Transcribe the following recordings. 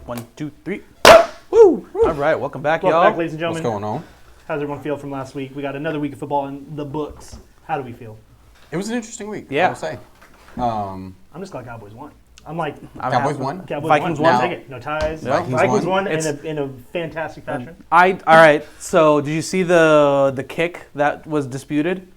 1, 2, 3. Woo! All right, welcome back, y'all. Welcome back, ladies and gentlemen. What's going on? How's everyone feel from last week? We got another week of football in the books. How do we feel? It was an interesting week, Yeah. I will say. I'm just glad Cowboys won. I'm like, Cowboys won? Cowboys Vikings won. won. Take it. No ties. Yeah. Vikings won It's- in a fantastic fashion. All right, so did you see the kick that was disputed?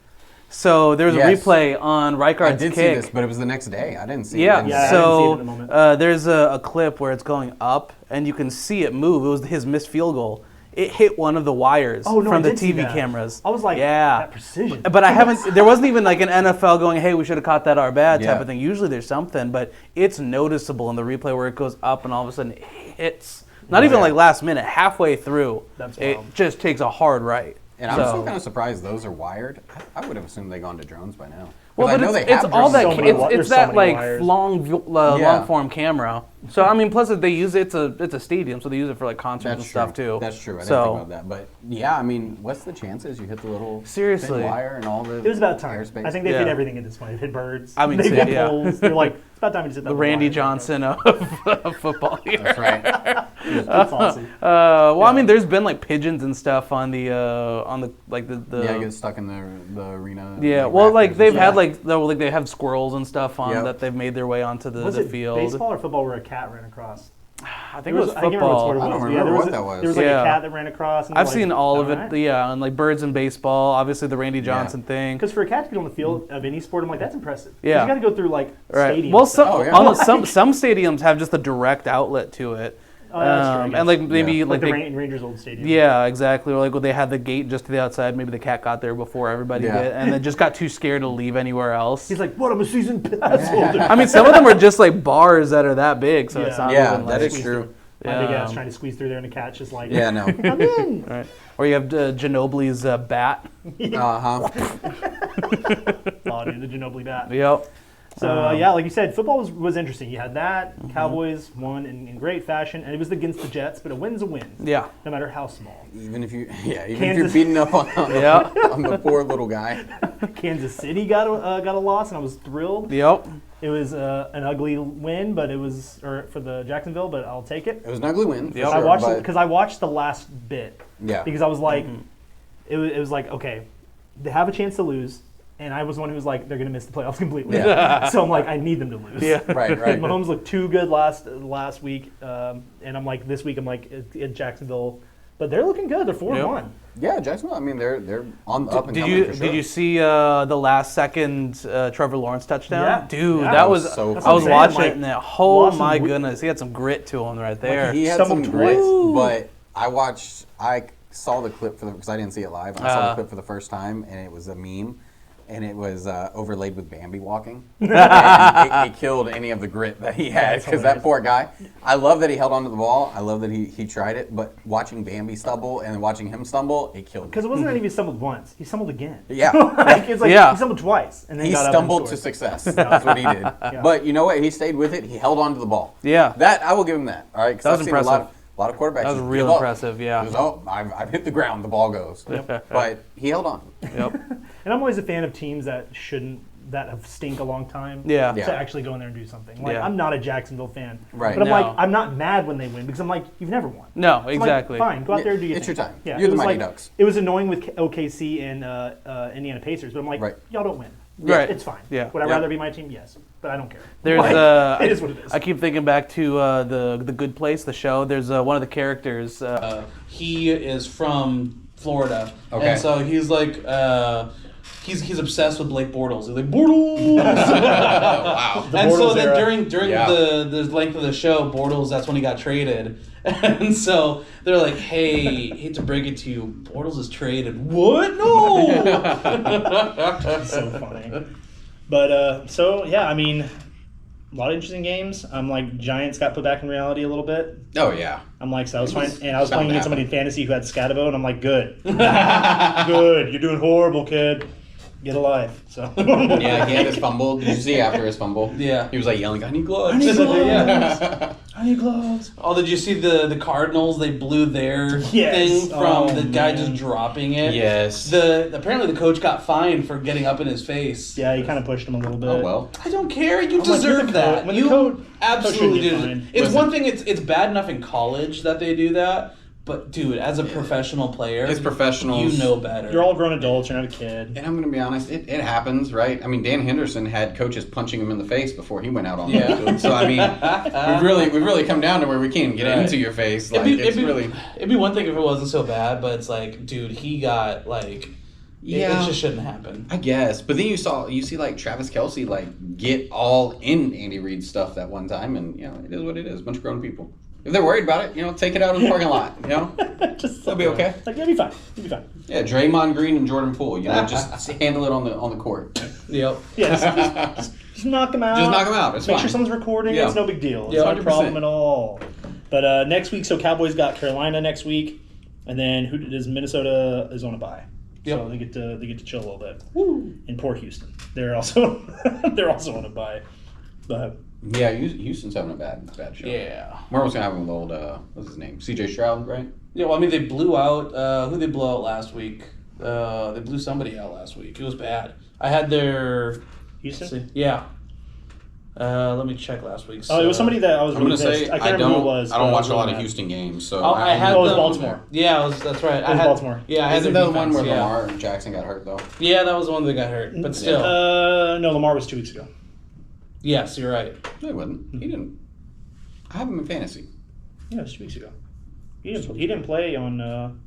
So there was Yes. a replay on Rijkaard's I did kick. see this, but it was the next day. I didn't see Yeah, it. Yeah, I didn't see it so in the moment. there's a clip where it's going up, and you can see it move. It was his missed field goal. It hit one of the wires Oh, no, I from the did see TV that. cameras. I was like, yeah. that precision. But I haven't. There wasn't even like an NFL going, "Hey, we should have caught that our bad" type Yeah. of thing. Usually there's something, but it's noticeable in the replay where it goes up and all of a sudden it hits. Not even like last minute, halfway through. That's it wild. just takes a hard right. And I'm still kind of surprised those are wired. I would have assumed they gone to drones by now. Well, I but know it's they have all drones. that. So many It's there's so that many like wires. long form camera. So I mean, plus they use it. It's a stadium, so they use it for like concerts and That's stuff true. too. That's true. I didn't So think about that. But yeah, I mean, what's the chances you hit the little Seriously. thin wire and all the It was about time. airspace? I think they've Yeah. hit everything at this point. They've hit birds. I mean, they've hit yeah. poles. They're like, it's about time to hit that the Randy wire. Johnson of football here. That's right. That's awesome. Well, I mean, there's been like pigeons and stuff on the like the Yeah, get stuck in the arena. Yeah, like well, like rafters they've and had stuff. they have squirrels and stuff on Yep. that they've made their way onto the Was it field. baseball or football where a cat ran across? I think it was I can't remember what sport it football. was. I don't but yeah, remember there what a- that was. There was like Yeah. a cat that ran across. And I've seen all of it, Right? yeah, and like birds in baseball. Obviously, the Randy Johnson thing. Because for a cat to get on the field of any sport, I'm like, that's impressive. 'Cause Yeah. You got to go through like Right. stadiums. Well, some Oh, yeah. almost some stadiums have just a direct outlet to it. Oh, that's true, I And guess. like maybe Yeah. like like the they, Rangers old stadium. yeah, exactly. Or like when they had the gate just to the outside, maybe the cat got there before everybody Yeah. did, and then just got too scared to leave anywhere else. He's like, what? I'm a season pass holder. I mean, some of them are just like bars that are that big, so it's Yeah. not Yeah, even that like, is true. My big ass Yeah. trying to squeeze through there, and the cat's just like, Yeah, no. I'm in. Right. Or you have Ginobili's bat. Uh-huh. Oh, dude, the Ginobili bat. Yep. So yeah, like you said, football was interesting. You had that. Mm-hmm. Cowboys won in great fashion, and it was against the Jets, but a win's a win, Yeah. no matter how small. Even if you're Kansas- beating up on, Yeah. on the poor little guy. Kansas City got a loss, and I was thrilled. Yep. It was an ugly win, but it was for the Jacksonville, but I'll take it. It was an ugly win. For Yep. sure, I watched but- because I watched the last bit Yeah. because I was like, Mm-hmm. it was like, okay, they have a chance to lose, and I was one who was like, they're gonna miss the playoffs completely. Yeah. So I'm like, I need them to lose. Yeah. Right, right. Mahomes looked too good last week, and I'm like, this week I'm like in Jacksonville, but they're looking good. They're 4-1. Yeah, Jacksonville. I mean, they're on the up and Did coming you for sure. did you see the last second Trevor Lawrence touchdown? Yeah. Dude, Yeah. that was so That's I was what I'm saying, watching like, it and that, oh lost my some goodness, he had some grit to him right there. He had some stumbled grit, twice. but I saw the clip because I didn't see it live. I saw the clip for the first time, and it was a meme, and it was overlaid with Bambi walking. And it killed any of the grit that he had That's because that hilarious. poor guy. I love that he held onto the ball. I love that he tried it, but watching Bambi stumble and watching him stumble, it killed me. Because it wasn't that he stumbled once; he stumbled again. Yeah. Like, it's like Yeah. he stumbled twice, and then He got up stumbled and to scored. success. That's what he did. But you know what? He stayed with it. He held on to the ball. Yeah. That I will give him that. All right, because That I've was seen a impressive. lot of quarterbacks. That was just real give up. impressive, yeah. Just, oh, I've hit the ground. The ball goes. But he held on. Yep. And I'm always a fan of teams that have stink a long time. Yeah. Yeah. To actually go in there and do something. Like Yeah. I'm not a Jacksonville fan. Right. But I'm No. like, I'm not mad when they win because I'm like, you've never won. No, So I'm like, exactly. fine, go out there and do your It's thing. your time. Yeah, You're it the was Mighty like, Ducks. It was annoying with OKC and Indiana Pacers, but I'm like, Right. y'all don't win. Right. It's fine. Yeah. Would I Yeah. rather be my team? Yes, but I don't care. There's Like, it is what it is. I keep thinking back to the Good Place, the show. There's one of the characters. He is from Florida, Okay. and so he's like he's obsessed with Blake Bortles. He's like Bortles. Wow. And so Bortles then era. during Yeah. the length of the show, Bortles, that's when he got traded. And so they're like, hey, hate to break it to you, Bortles is traded. What? No. So funny. But so yeah, I mean, a lot of interesting games. I'm like, Giants got put back in reality a little bit. Oh yeah. I'm like, so I was It was fine, and I was bound playing to against somebody in happen. fantasy who had Scatabo, and I'm like, good, good, you're doing horrible, kid. get a life. So Yeah, he had his fumble. Did you see after his fumble? Yeah. He was like yelling, "I need gloves." I need gloves. Yeah. I need gloves. Oh, did you see the Cardinals? They blew their Yes. thing from Oh, the guy man. just dropping it. Yes. Apparently the coach got fined for getting up in his face. Yeah, he kind of pushed him a little bit. Oh well. I don't care. You I'm like, deserve you're the that. coach. When the You coach absolutely shouldn't do. get fined. It's Listen. one thing. It's bad enough in college that they do that, but dude, as a professional player, It's professionals. You know better. You're all grown adults. You're not a kid. And I'm going to be honest, it happens, right? I mean, Dan Henderson had coaches punching him in the face before he went out on the field. So I mean, we've really come down to where we can't even get Right. into your face. Like, it'd be one thing if it wasn't so bad, but it's like, dude, he got like, Yeah. it just shouldn't happen. I guess, but then you see like Travis Kelce like get all in Andy Reid's stuff that one time, and it is what it is. A bunch of grown people. If they're worried about it, take it out in the parking lot. Just They'll be okay. Like, you'll be fine. You'll be fine. Yeah, Draymond Green and Jordan Poole. Just handle it on the court. Yep. Yeah, just knock them out. Just knock them out. It's Make fine. sure someone's recording. Yeah. It's no big deal. It's Yeah, not a 100%. problem at all. But next week, so Cowboys got Carolina next week, and then who does Minnesota is on a bye. Yep. So they get to chill a little bit. Woo. And poor Houston, they're also on a bye. But Yeah, Houston's having a bad show. Yeah. We're almost gonna have him with old what's his name? C.J. Stroud, right? Yeah. Well, I mean, they blew out who they blew out last week. They blew somebody out last week. It was bad. I had their Houston. Yeah. Let me check last week's. Oh, it was somebody that I was I'm really gonna pissed. say I can't remember who it was. I don't but watch was a lot really of mad. Houston games, so I had it was them- Baltimore. Yeah, that's right. I was had Baltimore. Yeah, I had Isn't their that the one where defense, yeah. Lamar Jackson got hurt though? Yeah, that was the one that got hurt. But still, No, Lamar was 2 weeks ago. yes, you're right. No, he wasn't. He didn't. I have him in fantasy Yeah, it was 2 weeks ago. He didn't play on.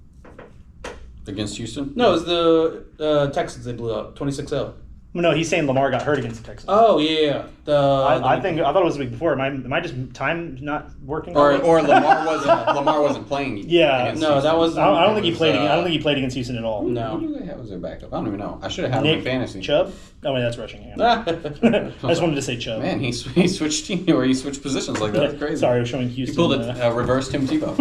against Houston. No, it was the Texans they blew out 26-0. No, he's saying Lamar got hurt against the Texans. Oh yeah. I thought it was the week before. Am I just time not working? Or Lamar wasn't playing. Yeah, against no, Houston. that was. I don't think he was, played. I don't think he played against Houston at all. No. Who do they have as their backup? I don't even know. I should have had him in Nick fantasy. Chubb. Oh wait, that's rushing him. yeah, I just wanted to say Chubb. Man, he switched positions like that. That's crazy. Sorry, I was showing He Houston. pulled a reverse Tim Tebow.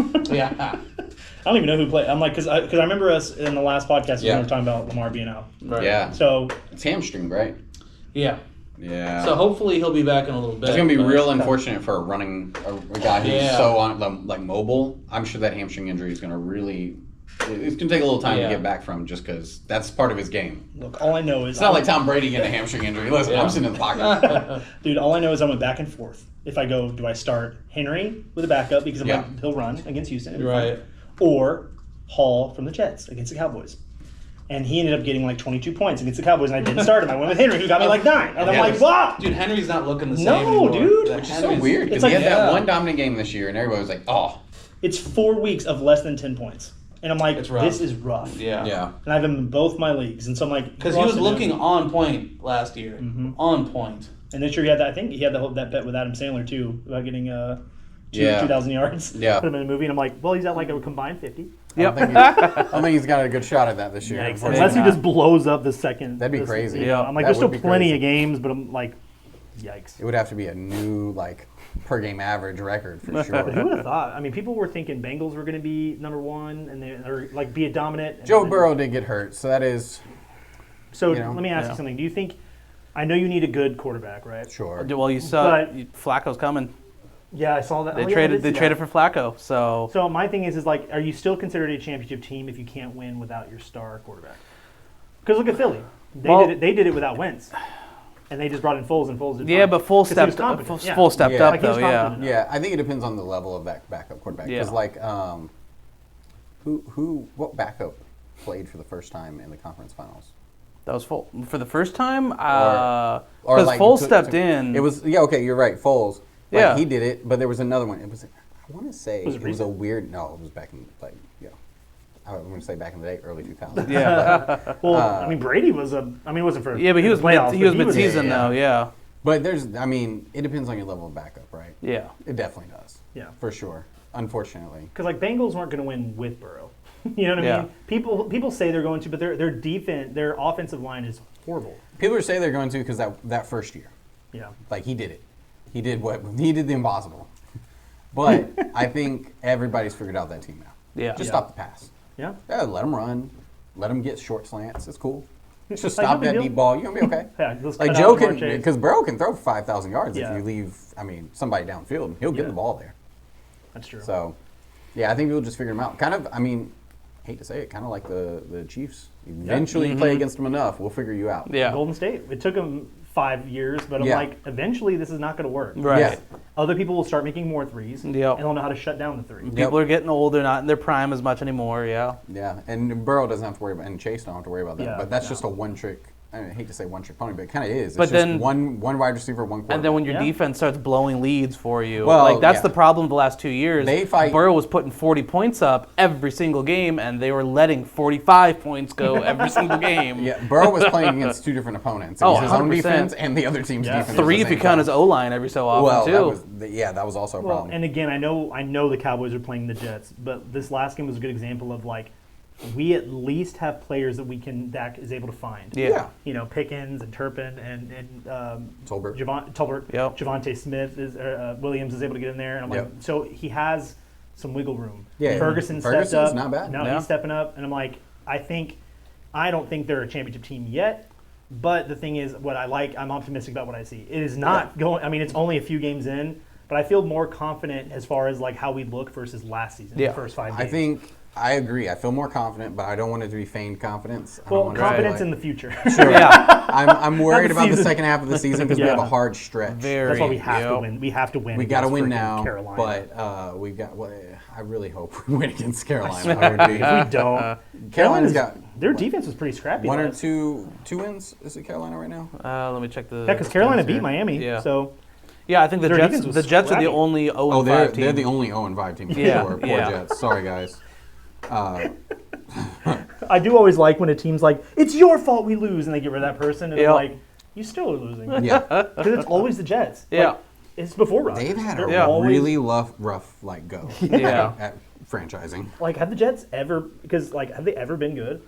I don't even know who played. I'm like, because I remember us in the last podcast we Yeah. were talking about Lamar being out. right. Yeah, So it's hamstring, right? Yeah. Yeah. So hopefully he'll be back in a little bit. It's gonna be but- real unfortunate for a guy who's Yeah. so on like mobile. I'm sure that hamstring injury is gonna really. It's gonna take a little time Yeah. to get back from, just because that's part of his game. look, all I know is It's not like Tom Brady getting a hamstring injury. Listen, Yeah. I'm sitting in the pocket. dude. All I know is I went back and forth. If I go, do I start Henry with a backup because I'm Yeah. like he'll run against Houston, You're right. or Hall from the Jets against the Cowboys. And he ended up getting like 22 points against the Cowboys, and I didn't start him. I went with Henry, who got me like 9. And I'm Yeah. like, wow! Dude, Henry's not looking the same No, anymore. dude. That Which It's so Henry's- weird because It's he like- had that yeah. one dominant game this year, and everybody was like, "Oh, It's 4 weeks of less than 10 points. And I'm like, It's rough. this is rough. Yeah. yeah." And I have him in both my leagues. And so I'm like, Because he was looking on point last year. Mhm. On point. And this year he had that. I think he had that bet with Adam Sandler too about getting Yeah. 2,000 yards. Yeah. Put him in a movie, and I'm like, well, he's at like a combined 50. I don't think he's got a good shot at that this year. unfortunately. Unless he just blows up the second. That'd be this- crazy. you know, I'm like, That there's still would be plenty crazy. of games, but I'm like, yikes. It would have to be a new per game average record for Who sure. would have thought? I mean, people were thinking Bengals were going to be number 1 and they're like be a dominant. and Joe then- Burrow did get hurt, so that is So you know, let me ask you something. Do you think? I know you need a good quarterback, right? sure. Well, you saw But- Flacco's coming. Yeah, I saw that. They Oh, yeah, I traded. did They see traded that. for Flacco. So So my thing is like, are you still considered a championship team if you can't win without your star quarterback? Because look at Philly. They did it without Wentz, and they just brought in Foles, and Foles did yeah, fine. but full 'Cause he stepped. was competent, yeah. Full stepped Yeah. up Like, he was though. Yeah. confident. Yeah, I think it depends on the level of that backup quarterback. Because Yeah. what backup played for the first time in the conference finals? That was full for the first time. Or Because like, Foles to- stepped to- in. It was okay. You're right, Foles. Like, Yeah. he did it, but there was another one. It was I want to say Was it it was a recent? weird. No, it was back in I was going to say back in the day, early 2000s. yeah. Well, I mean, Brady was it wasn't for Yeah, but he was playoffs. he was but mid-season yeah. though. Yeah. But it depends on your level of backup, right? Yeah. It definitely does. Yeah. For sure. Unfortunately. Because like Bengals weren't going to win with Burrow. You know what I Yeah. mean? People say they're going to, but their defense, their offensive line is horrible. People say they're going to because that first year. Yeah. Like, he did it. He did the impossible. But I think everybody's figured out that team now. Yeah. Just Yeah. stop the pass. Yeah. Yeah, let them run. Let them get short slants. It's cool. Just Like, stop no big that deal. deep ball. You're gonna be okay. Yeah, let's Like cut Joe out can, Jamar Chase. because Burrow can throw for 5,000 yards Yeah. if you leave. I mean, somebody downfield. He'll get Yeah. the ball there. That's true. So, yeah, I think we'll just figure him out. Kind of. I mean, hate to say it, kind of like the Chiefs. Eventually, you play against them enough, we'll figure you out. Yeah. Golden State. It took them 5 years, but I'm Yeah. like, eventually this is not going to work. Right. Yeah. Other people will start making more threes, Yep. and they'll know how to shut down the three. People are getting older, not in their prime as much anymore. Yeah. Yeah, and Burrow doesn't have to worry about, and Chase don't have to worry about that. Yeah, but that's no. just a one trick. I hate to say one trick pony, but it kind of is. But It's just then- one wide receiver, one quarterback. And then when your Yeah. defense starts blowing leads for you, Well, like that's yeah. the problem the last 2 years. They fight- Burrow was putting 40 points up every single game, and they were letting 45 points go every single game. Yeah, Burrow was playing against two different opponents. It Oh, was his own 100%. defense and the other team's Yeah. defense. Three at if the you same count time. his O-line every so often Well, too. that was also a Well, problem. and again, I know the Cowboys are playing the Jets, but this last game was a good example of like, we at least have players that is able to find. yeah. You know, Pickens and Turpin and Tolbert. Tolbert. Yep. Javonte Smith Williams is able to get in there, and I'm like, Yep. so he has some wiggle room. Yeah, Ferguson stepped Ferguson's up. not bad. No, Yeah. he's stepping up, and I'm like, I don't think they're a championship team yet. But the thing is, I'm optimistic about what I see. It is not going. I mean, it's only a few games in, but I feel more confident as far as like how we look versus last season, Yeah. the first 5 games. I think I agree. I feel more confident, but I don't want it to be feigned confidence. I don't Well, want it to be confidence like- in the future. Sure. Yeah. I'm worried the about the season. second half of the season because we have Yeah. a hard stretch. Very. That's why we have to yep. win. We have to win. We got to against win freaking now, Carolina. but we got. Well, I really hope we win against Carolina. I would be. if we don't, Carolina's got their defense was pretty scrappy. one or last- two wins. Is it Carolina right now? Let me check the. Yeah, because Carolina stats here. beat Miami. Yeah. So Yeah, I think the Their Jets. defense was The Jets are the scrappy. only 0 Oh, 5 they're team. the only 0-5 team. Yeah, Poor yeah. Jets. Sorry, guys. I do always like when a team's like, "It's your fault we lose," and they get rid of that person, and Yep. they're like, "You still are losing." Yeah, Because it's always the Jets. Yeah. Like, it's before Rodgers. they've had a Yeah. really rough like go. Yeah. At franchising. Like, have the Jets ever? Because like, have they ever been good?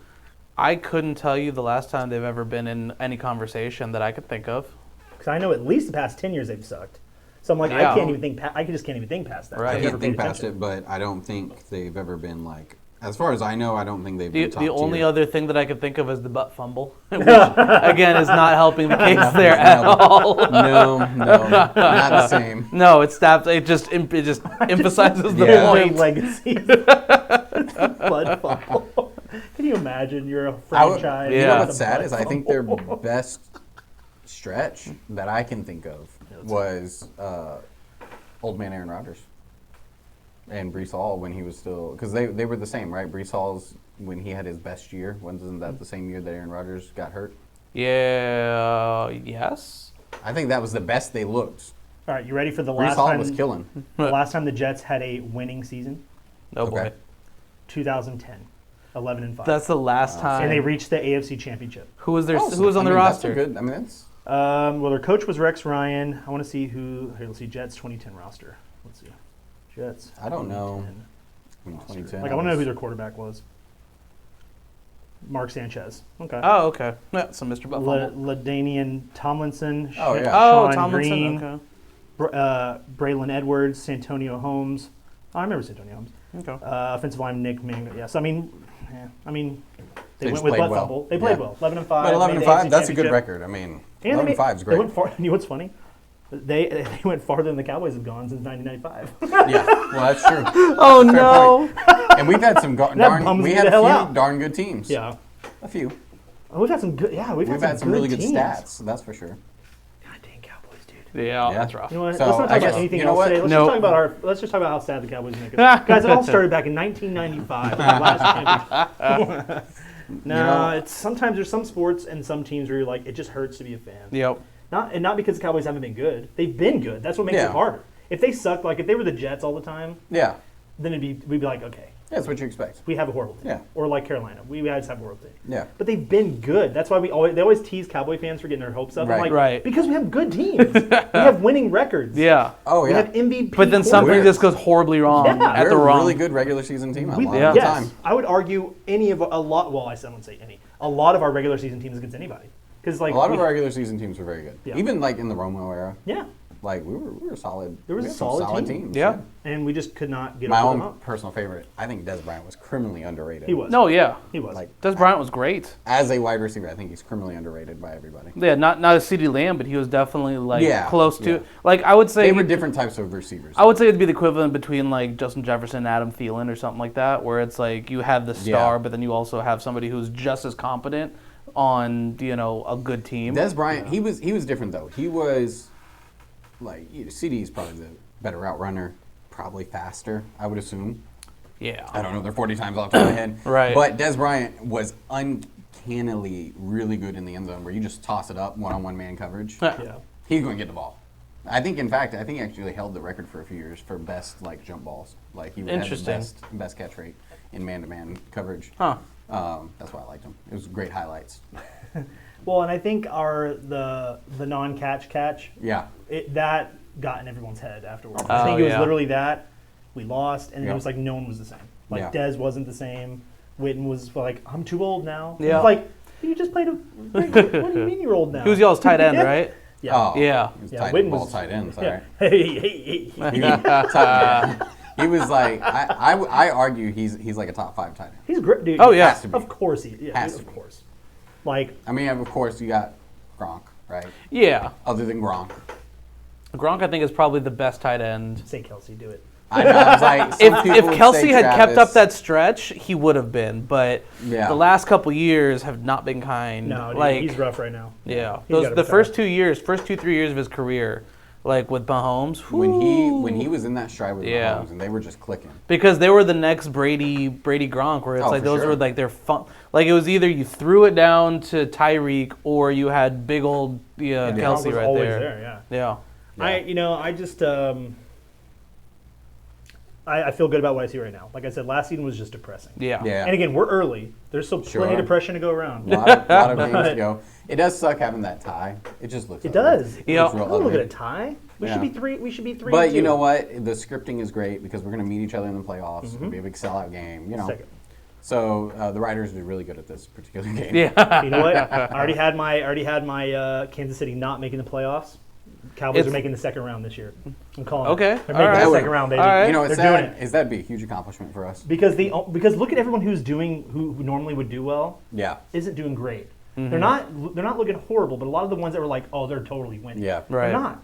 I couldn't tell you the last time they've ever been in any conversation that I could think of. Because I know at least the past 10 years they've sucked. So I'm like, Yeah. I can't even think. I just can't even think past that. Right. I've I never can't think paid past attention. it, but I don't think they've ever been like. As far as I know, I don't think they've The, been top the only tier. other thing that I could think of is the butt fumble, which again is not helping the case there at all. No, not the same. No, it stops. It just emphasizes the Yeah. Their point. legacy. Blood fumble. Can you imagine? You're a franchise. You Yeah. know with what's a sad blood is I think their fumble. best stretch that I can think of was old man Aaron Rodgers and Brees Hall when he was still because they were the same, right? Brees Hall's when he had his best year. Wasn't that the same year that Aaron Rodgers got hurt? Yeah. Yes. I think that was the best they looked. All right, you ready for the Brees last Hall time? was killing. The last time the Jets had a winning season, Oh boy. Okay. 2010, 11-5, That's the last time. and they reached the AFC Championship. Who was their? Oh, Who was on I the mean, roster? That's a good. I mean, that's Well, their coach was Rex Ryan. I want to see who. Here, let's see Jets 2010 roster. Let's see, Jets. I don't know. 2010 I mean, roster. 2010. Like I want to know who their quarterback was. Mark Sanchez. Okay. Oh, okay. Yeah, so Mr. Butt fumble. LaDainian Tomlinson. Oh, yeah. Oh, Sean Tomlinson. Green, Okay. Braylon Edwards, Santonio Holmes. Oh, I remember Santonio Holmes. Okay. Offensive line Nick Ming. Yes, I mean, They they went just with played butt well. fumble. They played Yeah. well. 11-5. But 11-5, that's a good record. I mean, 11-5 is They great. went far, you know what's funny? They went farther than the Cowboys have gone since 1995. Yeah, well, that's true. Oh Fair no. And we've had some bums we me had the a hell few out. darn good teams. Yeah. A few. Oh, we've had some good. Yeah, we've We've had some good really good teams. stats, that's for sure. God dang Cowboys, dude. Yeah, Yeah. that's rough. You know what? So, let's not I talk guess- about anything you know else what? today. Let's No. just talk about let's just talk about how sad the Cowboys make us. Guys, it all started back in 1995. the last championship. No, it's sometimes there's some sports and some teams where you're like, it just hurts to be a fan. Yep. Not because the Cowboys haven't been good. They've been good. That's what makes Yeah. it harder. If they sucked, like if they were the Jets all the time, Yeah, then we'd be like, okay, that's what you expect. we have a horrible team. Yeah. Or like Carolina, we just have a horrible team. Yeah. But they've been good. That's why they always tease Cowboy fans for getting their hopes up. I'm Right. like, Right. because we have good teams. we have winning records. Yeah. Oh, We yeah. have MVP. But then something We're- just goes horribly wrong Yeah. at We're the a wrong. really good regular season team a lot yeah. of the Yes, time. I would argue a lot. Well, I wouldn't say any. A lot of our regular season teams against anybody. Because like A lot of our regular season teams were very good. Yeah. Even like in the Romo era. yeah. Like we were solid. There was we a had some solid team. teams. Yeah. And we just could not get My over own them up. personal favorite, I think Des Bryant was criminally underrated. He was. No, yeah. He was. Like Des Bryant was great. as a wide receiver, I think he's criminally underrated by everybody. Yeah, not a CeeDee Lamb, but he was definitely like Yeah, close to. yeah. Like I would say, They were different types of receivers. I would say it'd be the equivalent between like Justin Jefferson and Adam Thielen or something like that, where it's like you have the star, Yeah. but then you also have somebody who's just as competent on a good team. Des Bryant, he was different though. He was like CD is probably the better route runner, probably faster, I would assume. Yeah. I don't know, they're 40 times off the top of my head. Right. But Des Bryant was uncannily really good in the end zone where you just toss it up one-on-one man coverage. Yeah. He's going to get the ball. I think he actually held the record for a few years for best like jump balls. Like he had the Interesting. best catch rate in man-to-man coverage. Huh. That's why I liked him. It was great highlights. Well, and I think the non-catch, Yeah. that got in everyone's head afterwards. Oh, I think it was yeah. literally that. We lost, and Yeah. it was like no one was the same. Like Yeah. Dez wasn't the same. Witten was like, I'm too old now. Yeah. It's like, you just played what do you mean you're old now? He was y'all's tight end, right? Yeah. Oh, Yeah. He was Yeah, tight, Witten ball was- tight end, sorry. Yeah. Hey. He was like, I argue he's like a top 5 tight end. He's great, dude. Oh, yeah. Has to be. Of course he. Yeah, Has of to be. course. Like, I mean, of course, you got Gronk, right? Yeah. Other than Gronk. Gronk, I think, is probably the best tight end. say Kelsey, do it. I know, I was like, some people If would Kelsey say had kept Travis. up that stretch, he would have been. But Yeah. the last couple years have not been kind. No, dude, like, he's rough right now. yeah, He's gotta the retire. first 3 years of his career, like with Mahomes, when whoo. he was in that stride with Yeah. Mahomes and they were just clicking. Because they were the next Brady Gronk, where it's Oh, like for those sure. were like their fun. Like it was either you threw it down to Tyreek or you had big old Gronk Kelsey was right always there. yeah. Yeah. I just I feel good about what I see right now. Like I said, last season was just depressing. Yeah. Yeah. And again, we're early. There's still Sure. plenty of depression to go around. A lot of games to go. It does suck having that tie. It just looks It ugly. does. It Yeah. looks real I don't look ugly. at a tie. We Yeah. should be three. We should be 3. But and you 2. know what? The scripting is great because we're going to meet each other in the playoffs. It'll be a big sellout game, you know. Second. So the writers did really good at this particular game. Yeah. You know what? I already had my Kansas City not making the playoffs. Cowboys It's- are making the second round this year. I'm calling Okay, it. They're all making right. the second round, baby. All right. You know, They're it's doing sad. it. Is that'd be a huge accomplishment for us? Because look at everyone who normally would do well Yeah. isn't doing great. Mm-hmm. They're not looking horrible, but a lot of the ones that were like, oh, they're totally winning. Yeah. Right. They're not.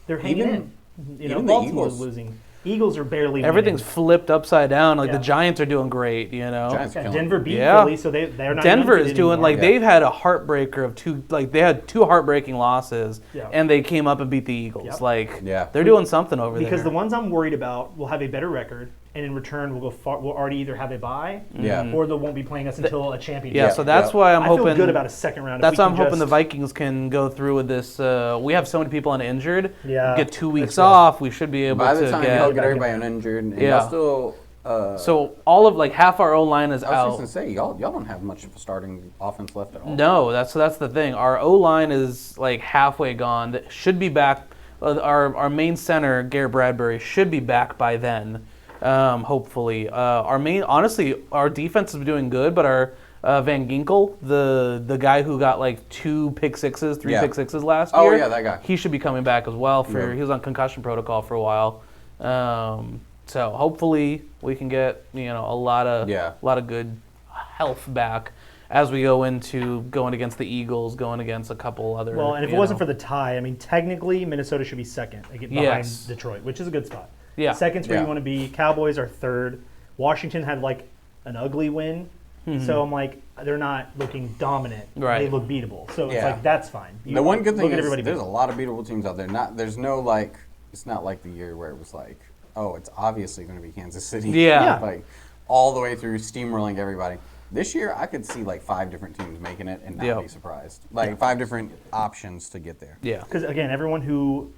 They're hanging Even- in. You know, even the Baltimore's Eagles. losing. Eagles are barely Everything's winning. flipped upside down. Like Yeah. the Giants are doing great, you know. Giants are Yeah, killing Denver it. beat Yeah. Philly, so they're not Denver undefeated is doing anymore. like they've had a heartbreaker of two. Like they had 2 heartbreaking losses, Yeah. and they came up and beat the Eagles. Yep. Like Yeah. they're doing something over there. Because the ones I'm worried about will have a better record, and in return will already either have a bye, Yeah. or they won't be playing us until a championship. yeah, so that's Yeah. why I'm I hoping. feel good about a second round. if That's we why can I'm hoping the just- Vikings can go through with this. We have so many people on injured. Yeah, Get 2 weeks that's right. off. We should be able By the to time get. y'all get everybody uninjured, and Yeah. y'all still. So all of like half our O line is I was out. just gonna say y'all don't have much of a starting offense left at all. No, that's the thing. Our O line is like halfway gone. That should be back. Our main center, Garrett Bradbury, should be back by then. Hopefully, our defense has been doing good, but our Van Ginkel, the guy who got like 2 pick sixes, 3 Yeah. pick sixes last Oh, year. yeah, that guy. He should be coming back as well. Yeah. He was on concussion protocol for a while. So hopefully we can get a lot of good health back as we go into going against the Eagles, going against a couple other. Well, and if it wasn't for the tie, I mean, technically Minnesota should be second behind Yes. Detroit, which is a good spot. Yeah. Second's where Yeah. you want to be. Cowboys are third. Washington had like an ugly win, so I'm like, they're not looking dominant. Right. They look beatable, so it's Yeah. like that's fine. You The one good thing look at is everybody there's a beat. lot of beatable teams out there. There's no like, it's not like the year where it was like, oh, it's obviously going to be Kansas City. Yeah. Yeah. Like all the way through steamrolling everybody. This year, I could see like 5 different teams making it and not Yep. be surprised. Like 5 different options to get there. Yeah. Because again, everyone who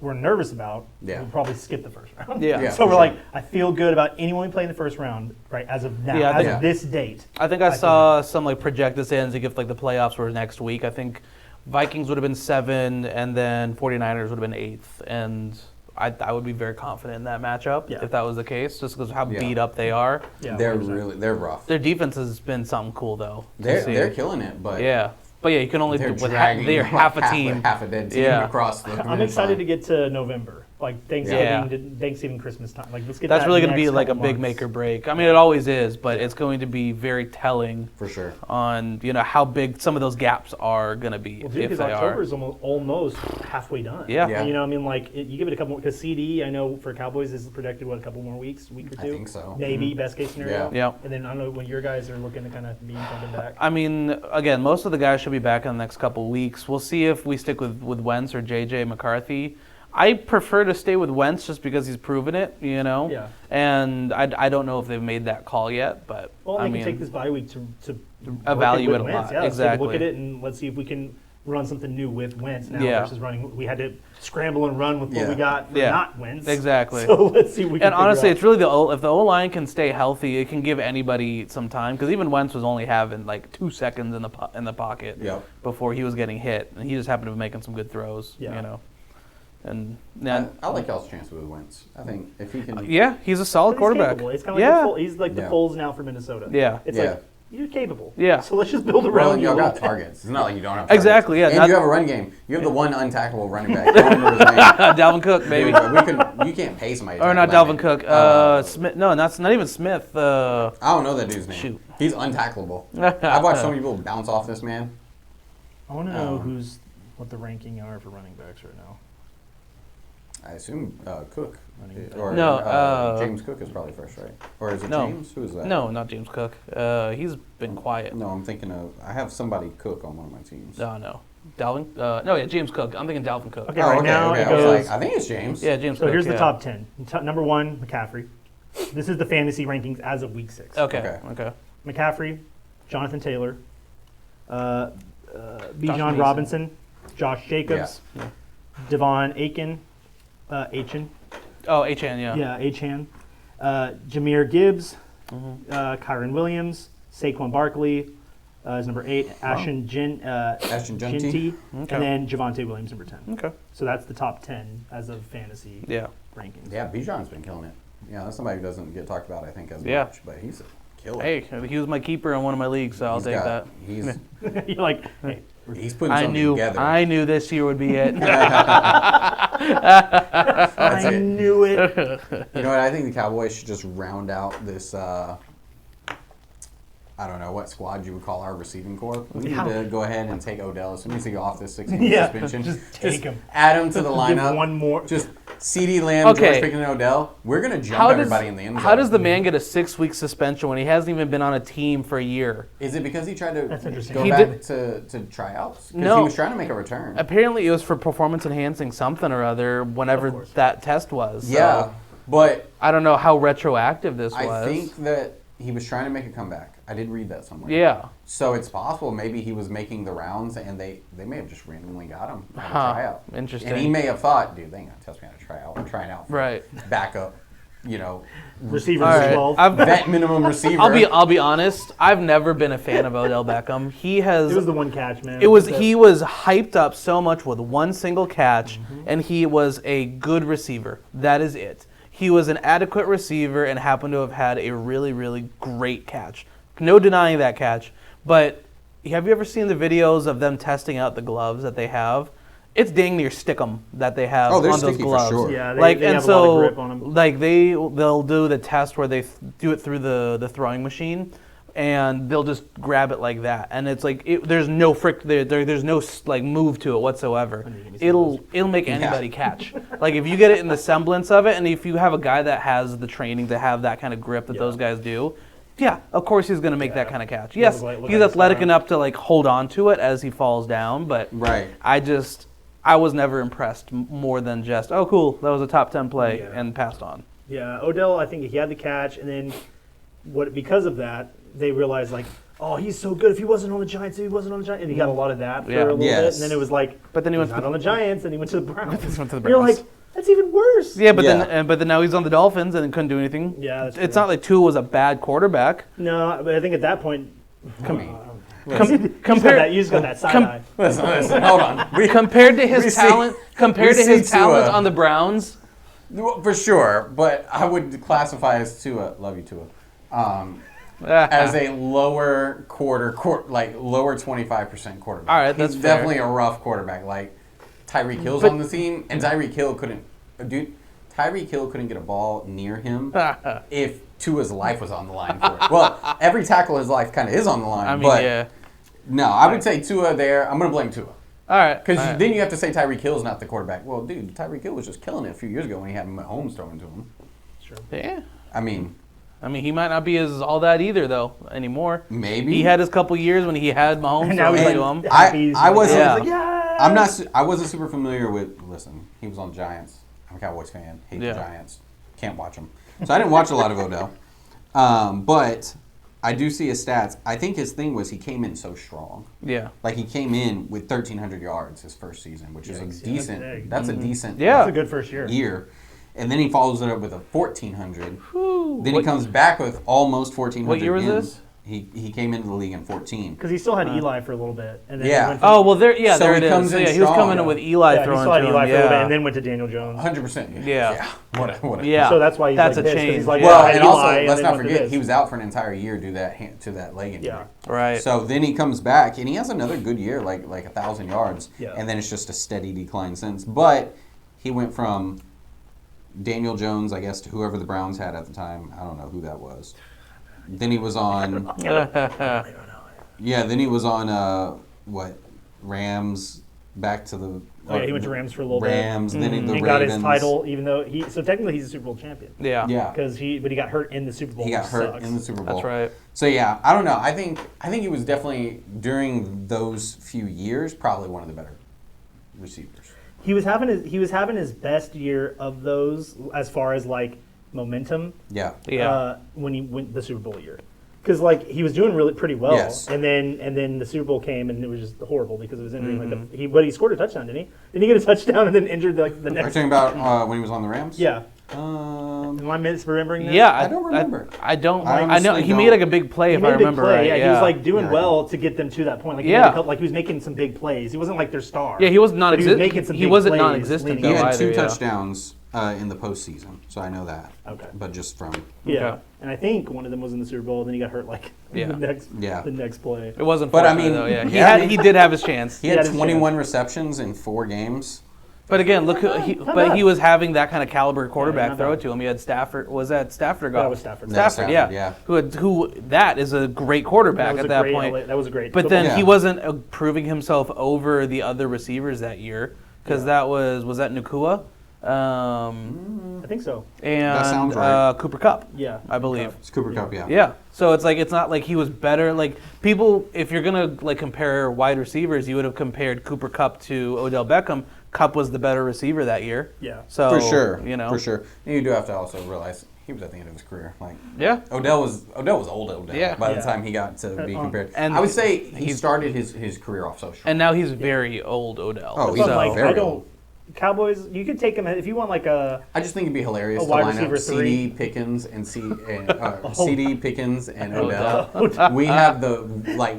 we're nervous about Yeah. will probably skip the first round. Yeah. Yeah. So for we're sure. like, I feel good about anyone we play in the first round, right? As of now, Yeah, I as think- of this date. I think I saw some like project this in as if like the playoffs were next week. I think Vikings would have been 7, and then 49ers would have been 8th, and I would be very confident in that matchup Yeah. if that was the case, just because of how Yeah. beat up they are. Yeah, They're 100%. they're rough. Their defense has been something cool though. to They're see. they're killing it, but Yeah. But yeah, you can only They're do with dragging they're like half a team. half a dead team Yeah. across the. I'm excited to get to November, like Thanksgiving, Christmas time. Like let's get That's that really going to next be like a couple big months. make or break. I mean, it always is, but it's going to be very telling for sure. on how big some of those gaps are going to be Well, dude, if because they October are. is almost halfway done. Yeah. Yeah. You know, I mean, like you give it a couple more. Because CD, I know for Cowboys is projected a couple more week or two. I think so. Maybe best case scenario. Yeah. And then I don't know when your guys are looking to kind of be coming back. I mean, again, most of the guys should be back in the next couple weeks. We'll see if we stick with Wentz or JJ McCarthy. I prefer to stay with Wentz just because he's proven it, Yeah. And I don't know if they've made that call yet, but Well, I they mean, can take this bye week to evaluate work a it with Wentz. lot. Yeah, let's take a Exactly. look at it and let's see if we can run something new with Wentz now Yeah. versus running. We had to scramble and run with what Yeah. we got for Yeah. not Wentz. Exactly. So let's see if we can And figure honestly, out. it's really if the O-line can stay healthy, it can give anybody some time. Because even Wentz was only having like 2 seconds in the pocket Yep. before he was getting hit, and he just happened to be making some good throws. Yeah. And I like y'all's chances with Wentz. I think if he can. yeah, he's a solid But he's quarterback. capable. It's kind of Yeah. like he's like the Yeah. Foles now for Minnesota. Yeah. It's Yeah. like you're capable. Yeah. So let's just build Well, around you. y'all a got little bit. targets. It's not like you don't have targets. Exactly, yeah, And not- you have a run game. You have the one untackable running back. I don't remember his name. Dalvin Cook, baby. You can't pay somebody. to Or not tackle that Dalvin man. Cook. Smith. No, that's not even Smith. I don't know that dude's name. Shoot. He's untackleable. I've watched so many people bounce off this man. I want to know what the ranking are for running backs right now. I assume Cook. Running back. Or No, James Cook is probably first, right? Or is it No. James? Who is that? No, not James Cook. He's been quiet. No, I'm thinking of. I have somebody Cook on one of my teams. No. Dalvin? No, yeah, James Cook. I'm thinking Dalvin Cook. Okay, right now it I was goes. like, I think it's James. Yeah, James So Cook. here's the yeah. top 10. Number 1, McCaffrey. This is the fantasy rankings as of week 6. Okay. McCaffrey, Jonathan Taylor, Bijan Mason. Robinson, Josh Jacobs, Devon Aiken, Achan. Oh, H-N, yeah. Yeah, Achan. Jameer Gibbs, Mm-hmm. Kyron Williams, Saquon Barkley is number 8, Ashton Ashton Jeanty. Jeanty, Okay. and then Javonte Williams, number 10. Okay. So that's the top 10 as of fantasy Yeah. rankings. Yeah, Bijan's been killing it. Yeah, that's somebody who doesn't get talked about, I think, as Yeah. much, but he's a killer. Hey, he was my keeper in one of my leagues, so I'll He's take got- that. He's You're like, hey, he's putting I something knew together. this year would be it. That's I it. knew it. You know what? I think the Cowboys should just round out this. I don't know what squad you would call our receiving corps. We need to go ahead and take Odell as soon as he off this 6-game Yeah, suspension. just take him. Add him to the Give lineup. one more. Just CD Lamb, Okay. George Pickens, and Odell. We're gonna jump everybody in the end zone. How does the man get a 6-week suspension when he hasn't even been on a team for a year? Is it because he tried to That's interesting. go He back did- to tryouts? Because No. he was trying to make a return. Apparently, it was for performance enhancing something or other. Whenever Of course. that test was. So Yeah, but I don't know how retroactive this was. I think that he was trying to make a comeback. I did read that somewhere. Yeah. So it's possible maybe he was making the rounds and they may have just randomly got him at a Huh. tryout. Interesting. And he may have thought, dude, they ain't gonna test me on a tryout. I'm trying out for Right. backup, Receiver All right. 12. vet minimum receiver. I'll be honest. I've never been a fan of Odell Beckham. He has. It was the one catch, man. He was hyped up so much with one single catch, and he was a good receiver. That is it. He was an adequate receiver and happened to have had a really, really great catch. No denying that catch. But have you ever seen the videos of them testing out the gloves that they have? It's dang near stickum that they have Oh, they're on those sticky for gloves. sure. Yeah, Like they and have a so lot of grip on 'em. like they'll do the test where they do it through the throwing machine, and they'll just grab it like that, and it's like there's no there's no like move to it whatsoever. It'll make anybody catch. Like if you get it in the semblance of it, and if you have a guy that has the training to have that kind of grip that those guys do. Yeah, of course he's going to make that kind of catch. Yes, look he's like athletic Star. enough to like hold on to it as he falls down, but Right. I was never impressed more than just, oh, cool, that was a top 10 play, Yeah. and passed on. Yeah, Odell, I think he had the catch, and then because of that, they realized, like, oh, he's so good. If he wasn't on the Giants, and he got a lot of that for Yeah. a little bit, Yes. and then it was like, But then he he's went not on the Giants, and he went to the Browns. He went to the You're Browns. like, that's even worse. Yeah, but Yeah. then now he's on the Dolphins and couldn't do anything. Yeah, that's It's true. not like Tua was a bad quarterback. No, but I think at that point, Compared you just got that side eye. Listen, hold on. compared to We his see- talent, compared to we see his talent Tua. on the Browns, Well, for sure, but I would classify as Tua. Love you, Tua. as a lower like lower 25% quarterback. All right, that's He's fair. definitely a rough quarterback. Like Tyreek Hill's on the team, and Tyreek Hill couldn't get a ball near him if Tua's life was on the line for it. Well, every tackle his life kind of is on the line. I mean, but yeah. no, I would say Tua there. I'm going to blame Tua. All right. Because all right. then you have to say Tyreek Hill's not the quarterback. Well, dude, Tyreek Hill was just killing it a few years ago when he had Mahomes throwing to him. Sure. Yeah. I mean, he might not be as all that either though anymore. maybe. He had his couple years when he had Mahomes And now throwing he's to like, him. happy. I wasn't- He's Yeah. like, yeah. I wasn't super familiar with. Listen, he was on the Giants. I'm a Cowboys fan. Hate Yeah. the Giants. Can't watch them. So I didn't watch a lot of Odell. But I do see his stats. I think his thing was he came in so strong. Yeah. Like he came in with 1,300 yards his first season, which is a decent. big. That's a decent. Yeah. That's a good first year. And then he follows it up with a 1,400. Whew. Then he comes back with almost 1,400. What year was again. this? He came into the league in 14. Because he still had Eli for a little bit. And then Yeah. he went to, Oh well, there So there he it comes is. So, in yeah, he was strong. coming in with Eli yeah, he throwing still had to Eli him. for a little bit, Yeah. and then went to Daniel Jones. 100%. Yeah. What a Yeah. So that's why he's That's like a this, 'cause change. he's like, Yeah. Well, I had and also Eli, let's then not went to forget this. he was out for an entire year due to that leg injury. Yeah. Right. So then he comes back and he has another good year, like 1,000 yards, Yeah. and then it's just a steady decline since. But he went from Daniel Jones, I guess, to whoever the Browns had at the time. I don't know who that was. Then he was on. Yeah, then he was on Rams, back to the. Oh, yeah, he went to Rams for a little bit. Rams, then the He Ravens. got his title, even though so technically he's a Super Bowl champion. Yeah. Yeah, But he got hurt in the Super Bowl. he got which hurt sucks. in the Super Bowl. That's right. So yeah, I don't know. I think he was definitely during those few years probably one of the better receivers. He was having his best year of those as far as like momentum. Yeah. Yeah. When he went the Super Bowl year, because like he was doing really pretty well, Yes. and then the Super Bowl came and it was just horrible because it was injury. But he scored a touchdown, didn't he? Didn't he get a touchdown and then injured the Are you next? talking about when he was on the Rams? Yeah. Um, Am I misremembering that? Yeah. I don't remember. I don't. I I know honestly he made don't. like a big play He if made I a big remember play. right. Yeah, he was like doing Yeah. well to get them to that point. Like, he Yeah. made a couple, like he was making some big plays. He wasn't like their star. Yeah, he was but non-existent. He was making some He big wasn't plays non-existent, leading He though, up. had two either, yeah. touchdowns in the postseason, so I know that. Okay. But just from Yeah, Okay. and I think one of them was in the Super Bowl. Then he got hurt like Yeah. the next play. It wasn't. But, I fortunate, mean, though, yeah, he yeah, I had. mean- He did have his chance. he had had his 21 receptions in 4 games. But again, look, Not but bad. he was having that kind of caliber quarterback not throw bad. it to him. He had Stafford. Was that Stafford or That Goff? was Stafford. Stafford, yeah. Yeah. Who that is a great quarterback at that point. That was a great. But then Yeah. he wasn't proving himself over the other receivers that year because that was that Nakua I think so. and sounds right. Cooper Kupp, Yeah, I believe. It's Cooper Kupp, yeah. Yeah. So it's not like he was better. Like people, if you're gonna like compare wide receivers, you would have compared Cooper Kupp to Odell Beckham. Kupp was the better receiver that year. Yeah. So For sure. you know, For sure. And you do have to also realize he was at the end of his career. Like yeah. Odell was old Odell Yeah. by the Yeah. time he got to be compared. and I would say he he's- started his career off so strong. And now he's very old Odell. Oh, But he's so, like, very I don't. old. Cowboys, you could take him if you want like a. I just think it'd be hilarious A to wide line up receiver CD three. Pickens and CD Pickens and Odell. We have the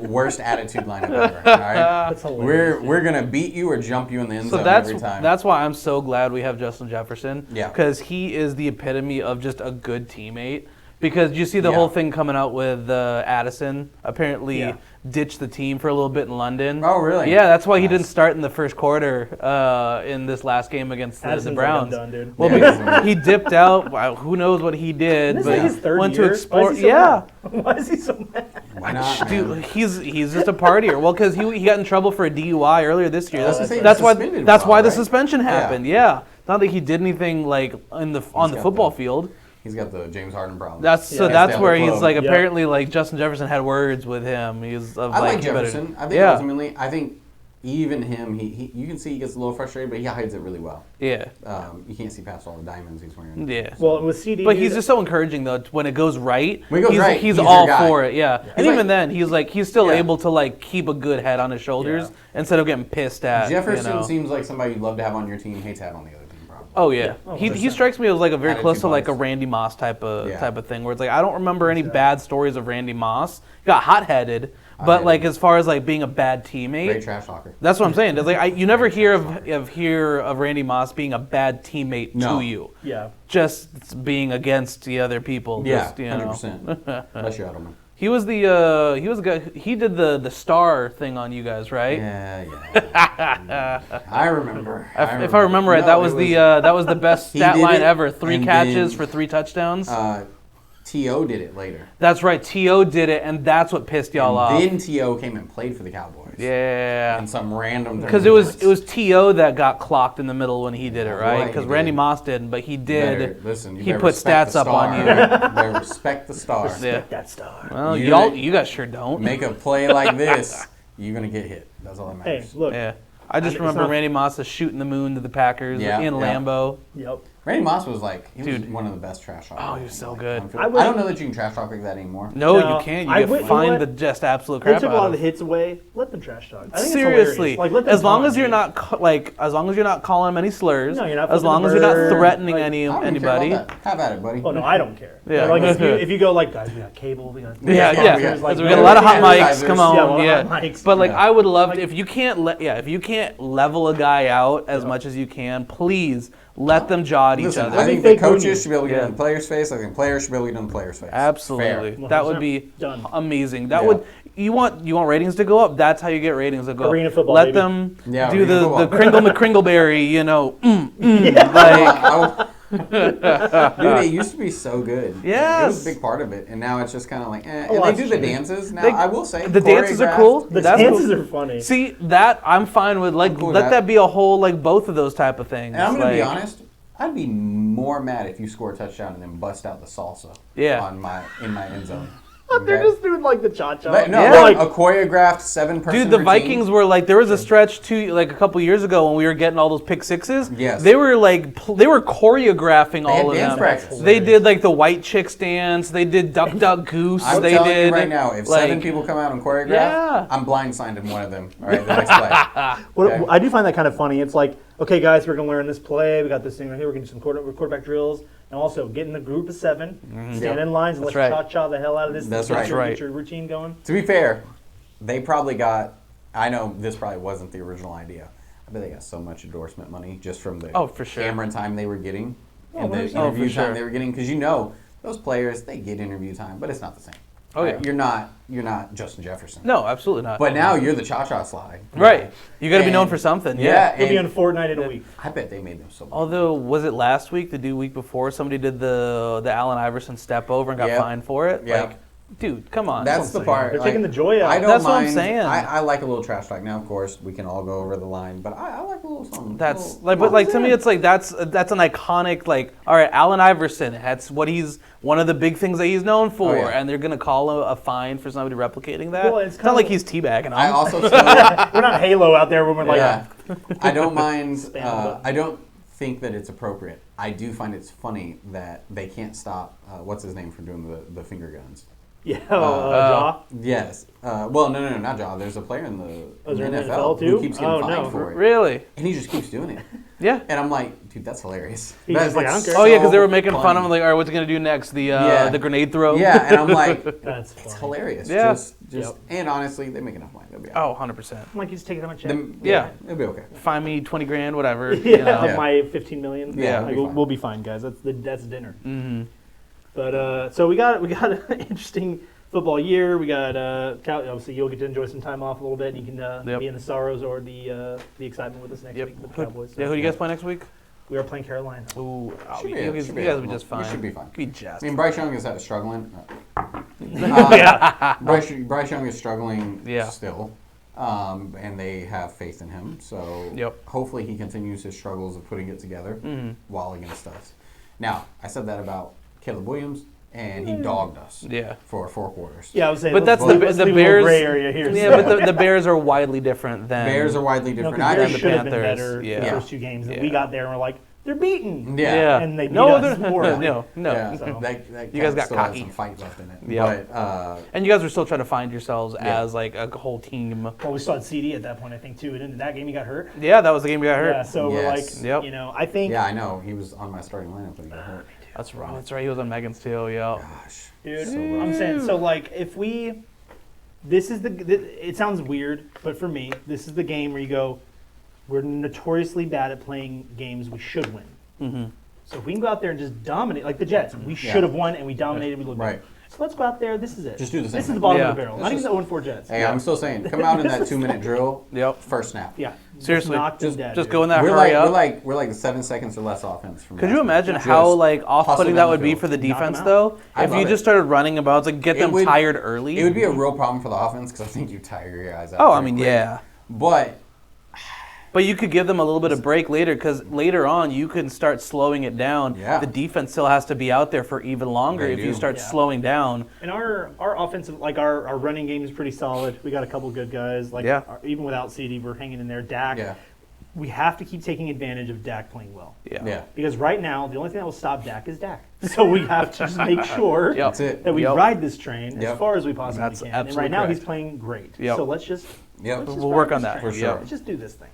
worst attitude lineup ever. All right, That's hilarious. we're gonna beat you or jump you in the end So zone that's every time. that's why I'm so glad we have Justin Jefferson. Yeah. Because he is the epitome of just a good teammate. Because you see the Yeah. whole thing coming out with Addison apparently Yeah. ditched the team for a little bit in London. Oh, really? Yeah, that's why he Nice. didn't start in the first quarter in this last game against the Addison's Browns. Like, I'm done, dude. Well, because he dipped out. Wow, who knows what he did? Isn't but this his third went year? to explore. Why is he so Yeah. mad? Why is he so mad? Why not? Dude, man? he's just a partier. Well, because he got in trouble for a DUI earlier this year. I was gonna say, That's he why was suspended that's for why it, the right? suspension happened. Yeah. Not that he did anything like on the got football the- field. He's got the James Harden problem. That's Yeah. that's the where other he's club. like Yeah. apparently like Justin Jefferson had words with him. He's I like Jefferson. I think yeah. ultimately, I think even him, he you can see he gets a little frustrated, but he hides it really well. Yeah. You can't see past all the diamonds he's wearing. Yeah. Well, with CD, But he's just so encouraging though. When it goes right, When it goes right, he's he's all your guy. for it. Yeah, and He's even like- then, he's still Yeah. able to like keep a good head on his shoulders instead of getting pissed at. Jefferson you know. seems like somebody you'd love to have on your team, hate to have on the other team, probably. Oh yeah, Oh, he 100%. strikes me as like a very Attitude close to like a bias. Randy Moss type of Yeah. thing, where it's like I don't remember any bad stories of Randy Moss. He got hot-headed, but Hot-headed. like as far as like being a bad Great teammate, trash talker. that's what I'm saying. It's like you never hear of Randy Moss being a bad teammate No. to you, yeah. just being against the other people. Yeah, just, you know. 100%. Bless you, Edelman. He was the guy. He did the star thing on you guys, right? Yeah. I remember. If I remember right, that was the best stat line ever. 3 catches for 3 touchdowns. T.O. did it later. That's right. T.O. did it, and that's what pissed y'all off. Then T.O. came and played for the Cowboys. Yeah. And some random. Because it was T.O. that got clocked in the middle when he did it, right? Because Randy did. Moss didn't, but he did. He put stats up on you. Better respect the star. Respect that star. Well, you guys sure don't. Make a play like this, you're gonna get hit. That's all that matters. Hey, look. Yeah. I just remember Randy Moss shooting the moon to the Packers in Lambeau. Yep. Randy Moss was one of the best trash talkers. Oh, he was so good. I don't know that you can trash talk like that anymore. No, you can't. You get fined the just absolute crap out of They took a lot of the hits away. Let them trash talk. I think Seriously, it's hilarious. as long as you're not calling them any slurs. No, you're not as long as you're not threatening anybody. Have at it, buddy. Oh no, I don't care. Yeah. Like if you go like, guys, we got cable, we got Yeah. like, We got a lot of hot mics. Come on, hot mics. But I would love if you can't level a guy out as much as you can, please let them jaw at each other. I think the coaches should be able to get in the player's face. I think the players should be able to get in the player's face. Absolutely, Fair. that would be amazing. That Yeah. would you want ratings to go up. That's how you get ratings to go Arena up. football, Let baby. them Yeah, do arena the football. Kringle McKringleberry. Dude, it used to be so good. Yes. It was a big part of it, and now it's just kind of like, eh. Oh, And they do the that's dances now. They- I will say the dances are cool. The That's dances cool. are funny. See that I'm fine with. cool with Let that. that be a whole both of those type of things. And I'm gonna be honest. I'd be more mad if you score a touchdown and then bust out the salsa. Yeah. In my end zone. They're Okay? just doing like the cha-cha. A choreographed 7-person Dude, the routine. Vikings were there was a stretch too, a couple years ago when we were getting all those pick sixes. Yes. They were they were choreographing all of dance them. practice. They did the white chicks dance. They did duck duck goose. I'm they telling did you right now, if 7 people come out and choreograph, Yeah. I'm blindsided in one of them. All right, the next play. Okay. I do find that kind of funny. It's like, okay, guys, we're going to learn this play. We got this thing right here. We're going to do some quarterback drills. And also, get in the group of 7, stand in lines, and That's let's right. cha-cha the hell out of this. That's Get right. your- Right. Get your routine going. To be fair, they probably got, I know this probably wasn't the original idea. I bet they got so much endorsement money just from the for sure. camera time they were getting and the 100%. interview for time sure. they were getting. Because those players, they get interview time, but it's not the same. Oh, yeah. You're not Justin Jefferson. No, absolutely not. But now you're the cha-cha slide. right, you got to be known And- for something. Yeah, You'll be on and Fortnite in a week. I bet they made them so much. Although, was it last week, the week before, somebody did the Allen Iverson step over and got Yeah. fined for it? Yeah. Dude, come on. That's the part. They're taking the joy out. I don't That's what mind. I'm saying. I like a little trash talk. Now, of course, we can all go over the line, but I like a little something. That's little- to me, it's that's an iconic all right, Allen Iverson. That's what he's one of the big things that he's known for, yeah. and they're gonna call him a fine for somebody replicating that. Well, it's it's not kinda like he's teabagging him. I also still, We're not Halo out there when we're like, yeah. I don't mind. Spam I don't think that it's appropriate. I do find it's funny that they can't stop. What's his name from doing the finger guns? Jaw. Yes. Well, no, not Jaw. There's a player in the is there an NFL NFL who too? keeps getting Oh, fined no. for it, Really? and he just keeps doing it. Yeah. And I'm like, dude, that's hilarious. He's just like, I don't care. Oh yeah, because they were making funny. fun of him. All right, what's he gonna do next? The grenade throw. Yeah, and I'm like, That's it's funny. hilarious. Yeah. Just, and honestly, they make enough money. They'll be all right. Oh, 100%. I'm like, you just take it on my check. Yeah. It'll be okay. Fine me 20 grand, whatever. Yeah, Yeah. my 15 million. Yeah, Like, it'll be fine. we'll be fine, guys. That's dinner. Mm-hmm. But so we got an interesting football year. We got obviously you'll get to enjoy some time off a little bit. And you can be in the sorrows or the excitement with us next week with the Cowboys. So Yeah, who do you guys play next week? we are playing Carolina. Ooh, Should you be- guys should will be- be just fine. we should be fine. Be just. I mean, Bryce Young is struggling. Yeah. Bryce Young is struggling Yeah. still, and they have faith in him. So hopefully he continues his struggles of putting it together while against us. Now, I said that about Caleb Williams, and he dogged us for 4 quarters. Yeah, I was saying. But that's let's the leave a little Bears. gray area here. Yeah, but the Bears are widely different than. Bears are widely No, different. 'cause I Bears think should have been Panthers, better yeah. the first 2 games. And Yeah. we got there and we're like, they're beaten. Yeah. And they beat No, us they're- horribly. no. Yeah, So- that You guys cat got still cocky. has some fight left in it. Yeah. But And you guys are still trying to find yourselves Yeah. as a whole team. Well, we still had CD at that point, I think, too. And in that game, he got hurt. Yeah, that was the game we got hurt. Yeah, so we're Yes. like, Yep. I think, yeah, I know he was on my starting lineup when he got hurt. That's wrong. That's right. He was on Megan's too. Yeah. Gosh, dude, so rough. I'm saying, so like, if we, it sounds weird, but for me, this is the game where you go, we're notoriously bad at playing games we should win. Mm-hmm. So if we can go out there and just dominate, like the Jets, we should have won and we dominated. We looked Right. good. So let's go out there. This is it. Just do the same This is the thing. bottom Yeah. of the barrel. Not even the 0-4 Jets. Hey, I'm still saying, come out in that 2-minute drill. Yep. First snap. Yeah. Seriously, knock them dead, just dude. go in that We're hurry up. we're like 7 seconds or less offense from. Could you last imagine week. how Just like off-putting hustle that down would the be field. for the Knock 'em defense, out. though? I If love you it. just started running about, it's like get It them would- tired early. It would be a real problem for the offense because I think you tire your guys out. Oh, I pretty mean, quick. yeah. But But you could give them a little bit of break later because later on you can start slowing it down. Yeah. The defense still has to be out there for even longer They if you do. start Yeah. slowing down. And our offensive, like our running game is pretty solid. We got a couple good guys. Like Yeah. even without CD, we're hanging in there. Dak, yeah, we have to keep taking advantage of Dak playing well. yeah, Because right now, the only thing that will stop Dak is Dak. So we have to just make sure Yep. that's it. that we Yep. ride this train Yep. as far as we possibly That's can. And absolutely right now, correct. he's playing great. Yep. So let's just Yep. let's just We'll ride work on this that train. for sure. Let's just do this thing.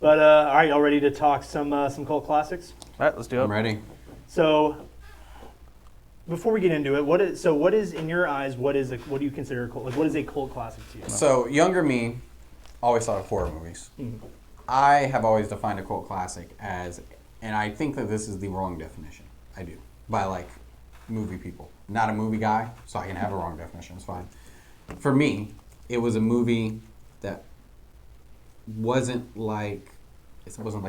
But all right, y'all ready to talk some cult classics? All right, let's do I'm it. ready. So before we get into it, what is in your eyes? What do you consider a cult? Like, what is a cult classic to you? So younger me always thought of horror movies. I have always defined a cult classic as, and I think that this is the wrong definition. I do by like movie people, not a movie guy, so I can have a wrong definition. It's fine. For me, it was a movie that wasn't like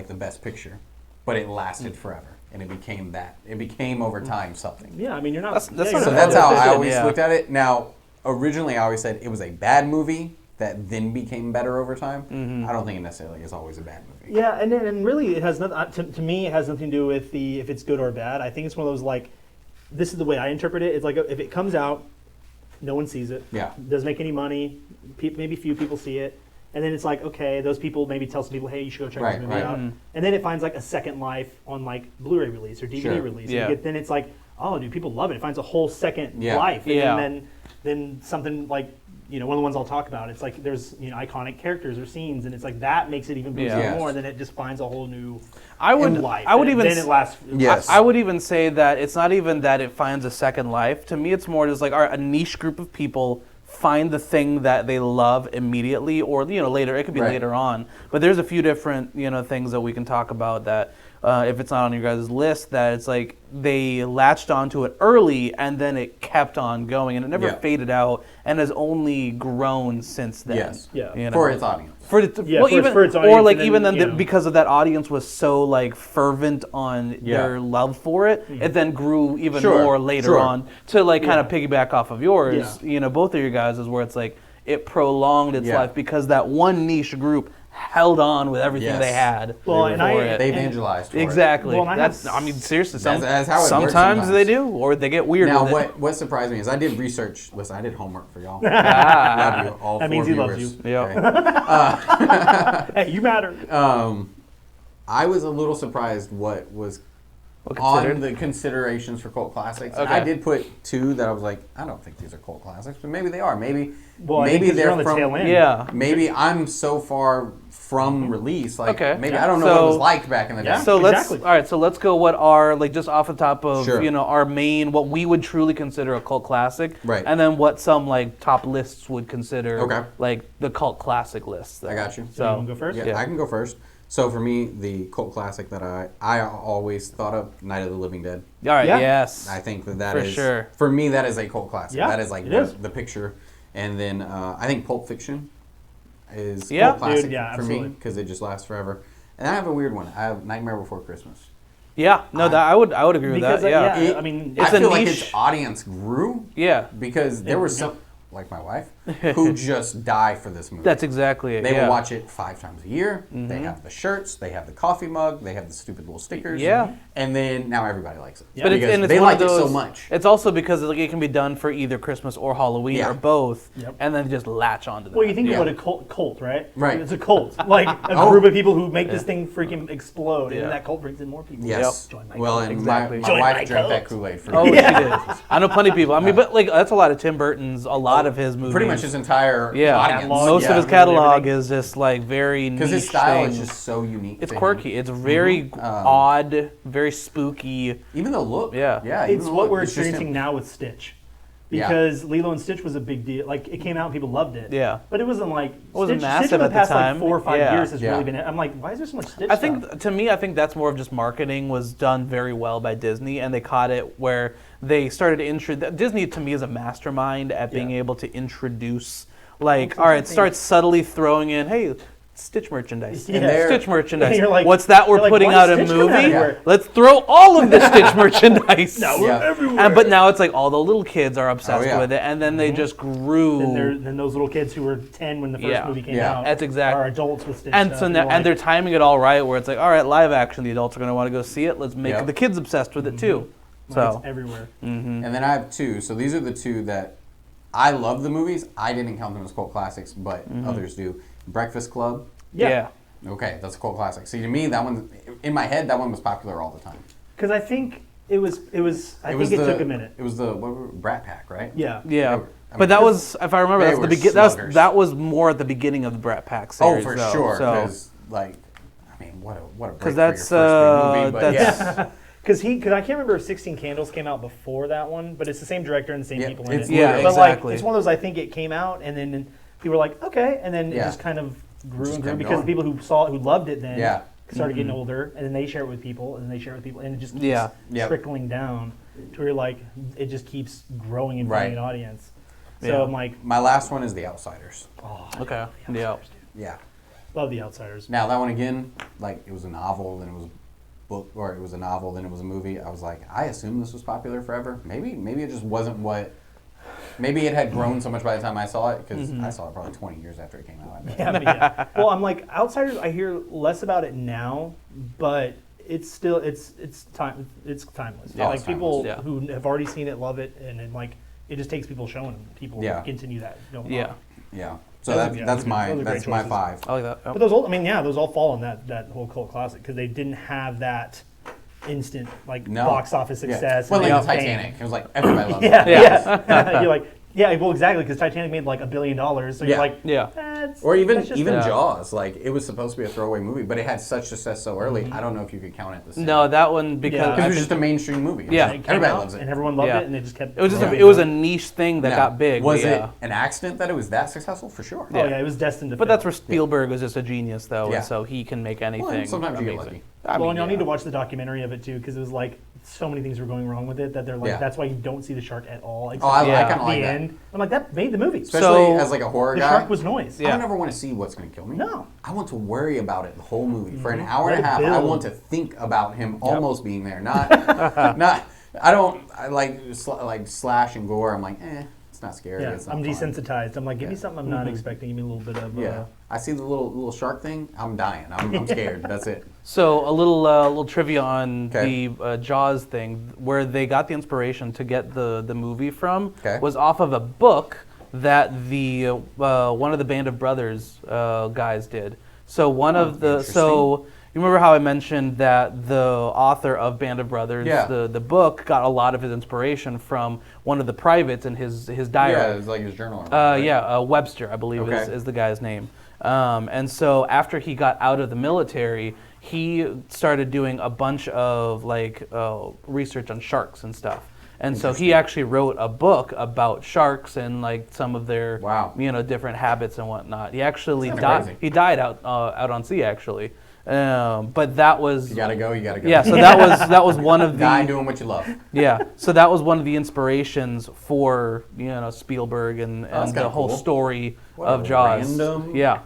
the best picture, but it lasted forever, and it became that. It became over time something. Yeah, I mean, you're not. That's yeah, not you're So not that's how I efficient. always Yeah. looked at it. Now, originally I always said it was a bad movie that then became better over time. I don't think it necessarily is always a bad movie. Yeah, and really, it has nothing. To me, it has nothing to do with if it's good or bad. I think it's one of those like, this is the way I interpret it. It's like if it comes out, no one sees it. Yeah. Doesn't make any money. Maybe few people see it, and then it's like, okay, those people maybe tell some people, hey, you should go check Right, this movie right. out, and then it finds like a second life on like Blu-ray release or DVD Sure. release. Yeah. And then it's like, oh, dude, people love it. It finds a whole second Yeah. life, and Yeah. then something like. One of the ones I'll talk about. It's like there's iconic characters or scenes, and it's like that makes it even boost Yeah. it Yes. more. And then it just finds a whole new I would life. I would And even then it lasts. Yes. I would even say that it's not even that it finds a second life. To me, it's more just like a niche group of people find the thing that they love immediately, or later. It could be Right. later on. But there's a few different things that we can talk about that. If it's not on your guys' list, that it's like they latched onto it early and then it kept on going and it never Yeah. faded out and has only grown since then. Yes. Yeah. For its audience. For it, Yeah, well, for its- even for its or audience, like and even then, then, because of that audience was so like fervent on Yeah. their love for it, it then grew even Sure, more later sure. on to like kind of piggyback off of yours. Yeah. Both of your guys is where it's like it prolonged its Yeah. life because that one niche group held on with everything Yes. they had. Well, for and I- it. They evangelized for it. Exactly. Well, and I mean, seriously, That's how it works sometimes they sometimes. do, or they get weird Now, with it. what surprised me is I did research. Listen, I did homework for y'all. Ah. Love you, all That four means he loves viewers. you. Yep. Hey, you matter. I was a little surprised what was Well, on considered. the considerations for cult classics. And Okay. I did put two that I was like, I don't think these are cult classics, but maybe they are. Maybe Well, I think maybe 'cause you're they're on the from. tail end. Yeah. Maybe I'm so far from release. Like Okay. maybe Yeah. I don't know what it was So- like back in the day. Yeah. So Exactly. let's go what are like just off the top of Sure. our main what we would truly consider a cult classic, Right. and then what some like top lists would consider Okay. like the cult classic lists. I got you. So you So wanna go first? Yeah, Yeah. I can go first. So for me, the cult classic that I always thought of, Night of the Living Dead. all right, Yeah. yes, I think that For is sure. for me that is a cult classic. Yeah, That is like it is. the picture. And then I think Pulp Fiction is Yeah. cult classic Dude, yeah, for me absolutely. because it just lasts forever. And I have a weird one. I have Nightmare Before Christmas. yeah. No, that I would agree with Because that. Yeah, It- I mean, It's I a feel like niche- its audience grew yeah. because there were some, like my wife, who just die for this movie. That's exactly it. They yeah. will watch it 5 times a year. They have the shirts, they have the coffee mug, they have the stupid little stickers. Yeah. And then now everybody likes it. But because it's they one like of those, it so much. It's also because like, it can be done for either Christmas or Halloween Yeah. or both, Yep. and then just latch onto that. well, you think Yeah. about a cult, right? Right. It's a cult, like a Oh. group of people who make this thing freaking explode, Yeah. and that cult brings in more people. Yes. Join my Well, cult. and Exactly. my Join wife my drank that cult. Kool-Aid for Oh, me. she did. I know plenty of people. I mean, but like that's a lot of Tim Burton's. A lot of his movies. Pretty much his entire Yeah, audience. Catalog, most yeah. of his catalog is just like very niche Because his style things. is just so unique. It's to him. quirky. It's very odd, very spooky. Even the look. Yeah. Yeah. even It's the what look. we're It's just him. experiencing now with Stitch. because Lilo and Stitch was a big deal. Like it came out, and people loved it. Yeah. But it wasn't like wasn't Stitch, massive Stitch in the at the past time. like 4 or 5 Yeah. years has Yeah. really been. I'm like, why is there so much Stitch? I stuff? think to me, I think that's more of just marketing was done very well by Disney, and they caught it where they started to introduce. Disney to me is a mastermind at being Yeah. able to introduce, like, Well, all right, something- start subtly throwing in, hey, Stitch merchandise, Yeah. and Stitch merchandise. You're like- What's that we're you're like, putting why out is a Stitch coming out movie? everywhere? Let's throw all of the Stitch merchandise. No, we're Yeah. everywhere. But now it's like all the little kids are obsessed yeah. with it, and then they just grew. then those little kids who were 10 when the first Yeah. movie came Yeah. out That's exactly. are adults with Stitch And stuff. so now, You're and they're like, timing it all right, where it's like, all right, live action, the adults are going to want to go see it. Let's make Yep. the kids obsessed with it too. like, So it's everywhere. And then I have 2. So these are the 2 that I love the movies. I didn't count them as cult classics, but others do. Breakfast Club. yeah. Okay, that's a cult classic. See, to me, that one, in my head, that one was popular all the time. Because I think it was. I think it took a minute. It was the Brat Pack, right? Yeah. Yeah, I mean, but that was, if I remember, they that's the were begin. sluggers. That was more at the beginning of the Brat Pack Oh, series. for though, sure. So Because, like, I mean, what a break for your that's, first big movie. But that's- yeah. Because I can't remember if 16 Candles came out before that one, but it's the same director and the same Yeah, people in it's it. Yeah, but exactly. like it's one of those I think it came out and then people were like, okay, and then it Yeah. just kind of grew Just and grew kept because going. the people who saw it, who loved it then Yeah. started getting older, and then they share it with people, and then they share it with people, and it just keeps Yeah. Yep. trickling down to where like it just keeps growing and finding Right. an audience. So Yeah. I'm like, My last one is The Outsiders. oh, okay. Yeah. Yeah. love The Outsiders. Now, that one again, like, it was a novel, then it was a book, or it was a novel, then it was a movie. I was like, I assumed this was popular forever. Maybe it just wasn't what. Maybe it had grown so much by the time I saw it, because I saw it probably 20 years after it came out. I bet. Yeah, but yeah. Well, I'm like Outsiders. I hear less about it now, but it's still it's time it's timeless. Yeah, like it's people timeless, yeah. who have already seen it love it, and then like it just takes people showing them. People Yeah. continue that. Going Yeah. on. Yeah. So Those are- that's yeah, that's those are my great that's my choices. 5. I like that. But those all, I mean, yeah, those all fall in that whole cult classic because they didn't have that instant like No. box office Yeah. success. Well, and like the fame. Titanic. It was like everybody loves Yeah, it. yeah. You're like, yeah, well, exactly, because Titanic made like $1 billion, so Yeah. you're like, Yeah. Or even that's just even Yeah. Jaws, like it was supposed to be a throwaway movie, but it had such success so early. I don't know if you could count it the same. No, that one because Yeah. because I it was think just a mainstream movie. Yeah. it came everybody out, loves it. and everyone loved Yeah. it, and it just kept. it was just growing. it was a niche thing that Now, got big. Was but it yeah. an accident that it was that successful? For sure. Oh yeah, it was destined to. But fail. that's where Spielberg was just a genius, though, Yeah. and so he can make anything. Well, and sometimes you get amazing. lucky. I Well, mean, and y'all yeah. need to watch the documentary of it too, because it was like so many things were going wrong with it that they're like, Yeah. that's why you don't see the shark at all. Oh, I Yeah. kind of the like that. end. I'm like, that made the movie. Especially So- as like a horror the guy. shark was noise. Yeah. I don't ever want to see what's going to kill me. No. I want to worry about it the whole movie. For an hour Let and a it half, I build. want to think about him almost being there. Not, I like slash and gore. I'm like, it's not scary. Yeah, It's not I'm fun. desensitized. I'm like, give me something I'm not expecting. Give me a little bit of. Yeah. I see the little shark thing, I'm dying. I'm scared. That's it. So a little trivia on Okay. the Jaws thing, where they got the inspiration to get the movie from, Okay. was off of a book that the one of the Band of Brothers guys did. So one of the so you remember how I mentioned that the author of Band of Brothers, Yeah. the book, got a lot of his inspiration from one of the privates in his diary. Yeah, it's like his journal. right? Yeah, Webster, I believe, Okay. is the guy's name. And so after he got out of the military, he started doing a bunch of like research on sharks and stuff. And so he actually wrote a book about sharks and like some of their Wow. different habits and whatnot. He actually Sounds died. crazy. He died out on sea actually. But that was You gotta go. You gotta go. yeah. So that was one of the Die doing what you love. yeah, so that was one of the inspirations for Spielberg and that's the kinda whole cool. story What of a Jaws. random Yeah,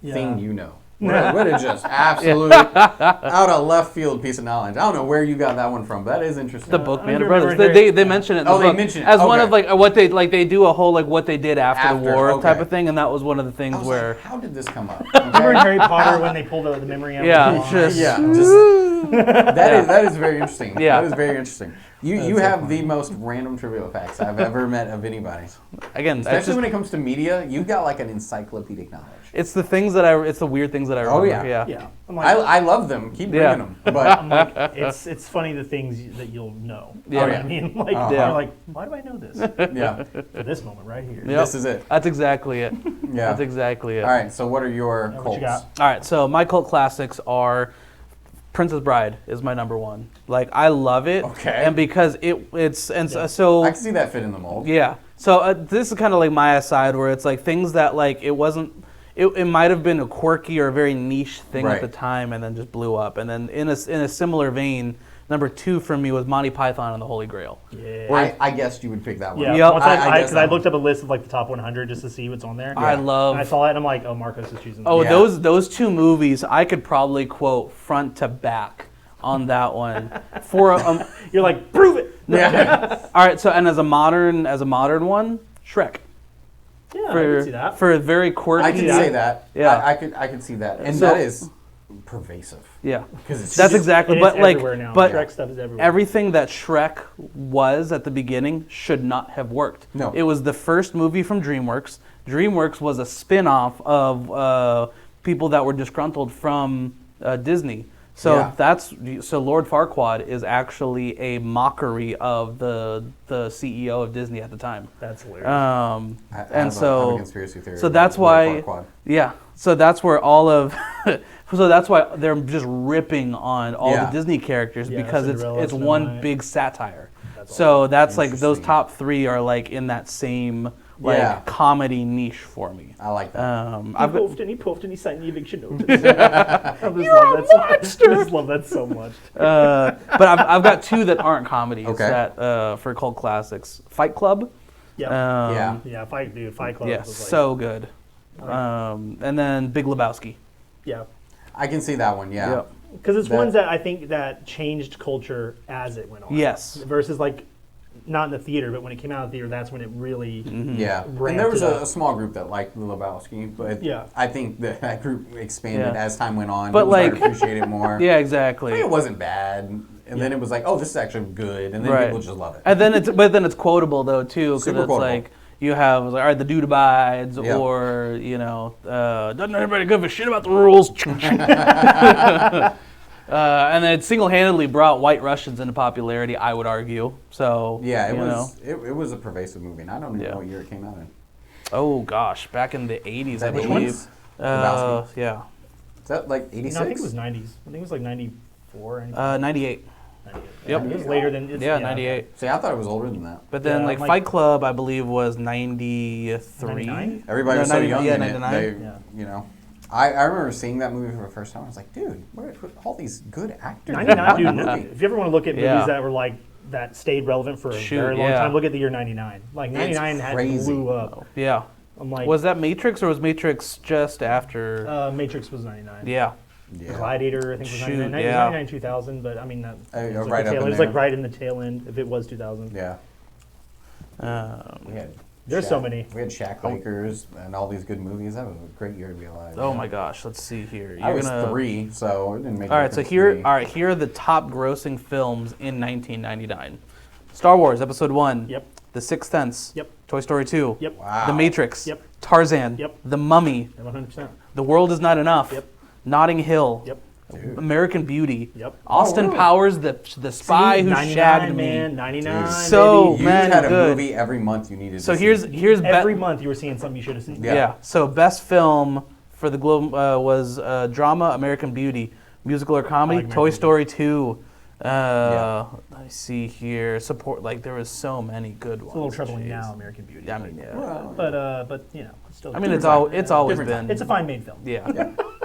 Thing you know. What a just absolute out of left field piece of knowledge. I don't know where you got that one from, but that is interesting. the book I Band of remember Brothers. hearing- They mention it in the Oh, they book mention it. as one Okay. of like what they do a whole like what they did after the After, war type okay. of thing, and that was one of the things I was where like, how did this come up? Remember in Okay. Harry Potter when they pulled the memory out? Yeah, of the just- Yeah, just, that is very interesting. Yeah. That is very interesting. You have the most random trivia facts I've ever met of anybody. again, that's Especially just, when it comes to media, you've got like an encyclopedic knowledge. it's the things that it's the weird things that I remember. Oh, yeah. Yeah, I'm like, I love them. Keep Yeah. bringing them. But I'm like, it's funny the things that you'll know. Yeah. You know what I mean, like, Uh-huh. you're like, why do I know this? yeah, For this moment right here. Yep. this is it. That's exactly it. Yeah. That's exactly it. All right. So what are your What cults? you got? All right, so my cult classics are Princess Bride is my number one. Like, I love it. Okay. And because so I can see that fit in the mold. yeah. So this is kind of like my aside, where it's like things that like it wasn't. It might have been a quirky or a very niche thing at Right. the time, and then just blew up. And then in a similar vein, number 2 for me was Monty Python and the Holy Grail. Yeah. I guessed you would pick that one. Yeah, Yep. once I I guess looked up a list of like the top 100 just to see what's on there. I And love. I saw it and I'm like, oh, Marcos is choosing. Oh, Yeah. those 2 movies I could probably quote front to back on that one. You're like, prove it. Yeah. All right. So and as a modern one, Shrek. Yeah, I can see that. For a very quirky. I can say that. Yeah. I could see that. And So- that is pervasive. Yeah. 'Cause it's That's just- exactly. And But it's like, everywhere now. but Shrek stuff is everywhere. everything that Shrek was at the beginning should not have worked. No. It was the first movie from DreamWorks. DreamWorks was a spin-off of people that were disgruntled from Disney. So Yeah. so Lord Farquaad is actually a mockery of the CEO of Disney at the time. That's hilarious. I have a conspiracy theory. So about that's Lord why, Farquaad. yeah. So that's where all of, so that's why they're just ripping on all Yeah. the Disney characters Yeah, because Cinderella, it's Snow one White. big satire. That's So that's like those Interesting. top 3 are like in that same like Yeah. comedy niche for me. I like that. I've got, He puffed and he signed the eviction notice. You're a monster! I just love that so much. but I've got 2 that aren't comedies Okay. that for cult classics. Fight Club. Yeah. Yeah. Yeah, Fight Club Yeah, was like, so good. And then Big Lebowski. yeah. I can see that one. Yeah. Yep. Because it's That- ones that I think that changed culture as it went on. Yes. Versus like, not in the theater, but when it came out of the theater, that's when it really. Yeah, Ramped and there was it up. a small group that liked the Lebowski, but Yeah. I think that group expanded Yeah. as time went on. But People started like- to appreciate it more. Yeah, I exactly. mean, it wasn't bad, and then it was like, oh, this is actually good, and then Right. people just love it. And then it's quotable though too, because Super it's quotable. like you have like, all right, the dude abides, Yeah. or doesn't everybody give a shit about the rules? And then it single-handedly brought White Russians into popularity, I would argue. So Yeah, it you know. it was a pervasive movie, and I don't even Yeah. know what year it came out in. Oh gosh, back in the 80s, I Which believe. ones? Lebowski. Yeah, Is that like 86? No, I think it was 90s. I think it was like 94 or anything. 98. 98. Yep. It was later than. Yeah, 98. See, I thought it was older than that. But then Yeah, like like- Fight Club, I believe was 93. 99? Everybody No, was so 90 young yeah, in 99. it. They, Yeah. you know, I remember seeing that movie for the first time. I was like, dude, where are all these good actors? in 99, one dude. movie? If you ever want to look at Yeah. movies that were like that stayed relevant for a Shoot, very long yeah. time, look at the year 99. Like 99 had crazy. blew up. Yeah. I'm like, Was that Matrix or was Matrix just after? Matrix was 99. Yeah. Yeah. Gladiator, I think, was Shoot, 99. It was yeah. 99, 2000, but I mean, that, it was, right like, up in it was there. like right in the tail end if it was 2000. Yeah. We had There's so many. We had Shack Lakers and all these good movies. That was a great year to be alive. Oh my gosh, let's see here. I was 3, so it didn't make. All a right, so difference to me. here are the top grossing films in 1999. Star Wars Episode 1. Yep. The Sixth Sense. Yep. Toy Story 2. Yep. Wow. The Matrix. Yep. Tarzan. Yep. The Mummy. 100%. The World Is Not Enough. Yep. Notting Hill. Yep. Dude. American Beauty. Yep. Austin Oh, really? Powers, the spy See, who 99, shagged man, me. 99, So, baby. You man, had a good. movie every month you needed. So to here's see. Every month you were seeing something you should have seen. Yeah. Yeah. So best film for the Globe was drama, American Beauty, musical or comedy, I like Toy American Story 2. Yeah. Let me see here. Support, like there was so many good ones. It's a little troubling Jeez. now, American Beauty. I mean, yeah. Well, But you know, it's still. I mean, it's Different always Different been. It's a fine made film. Yeah.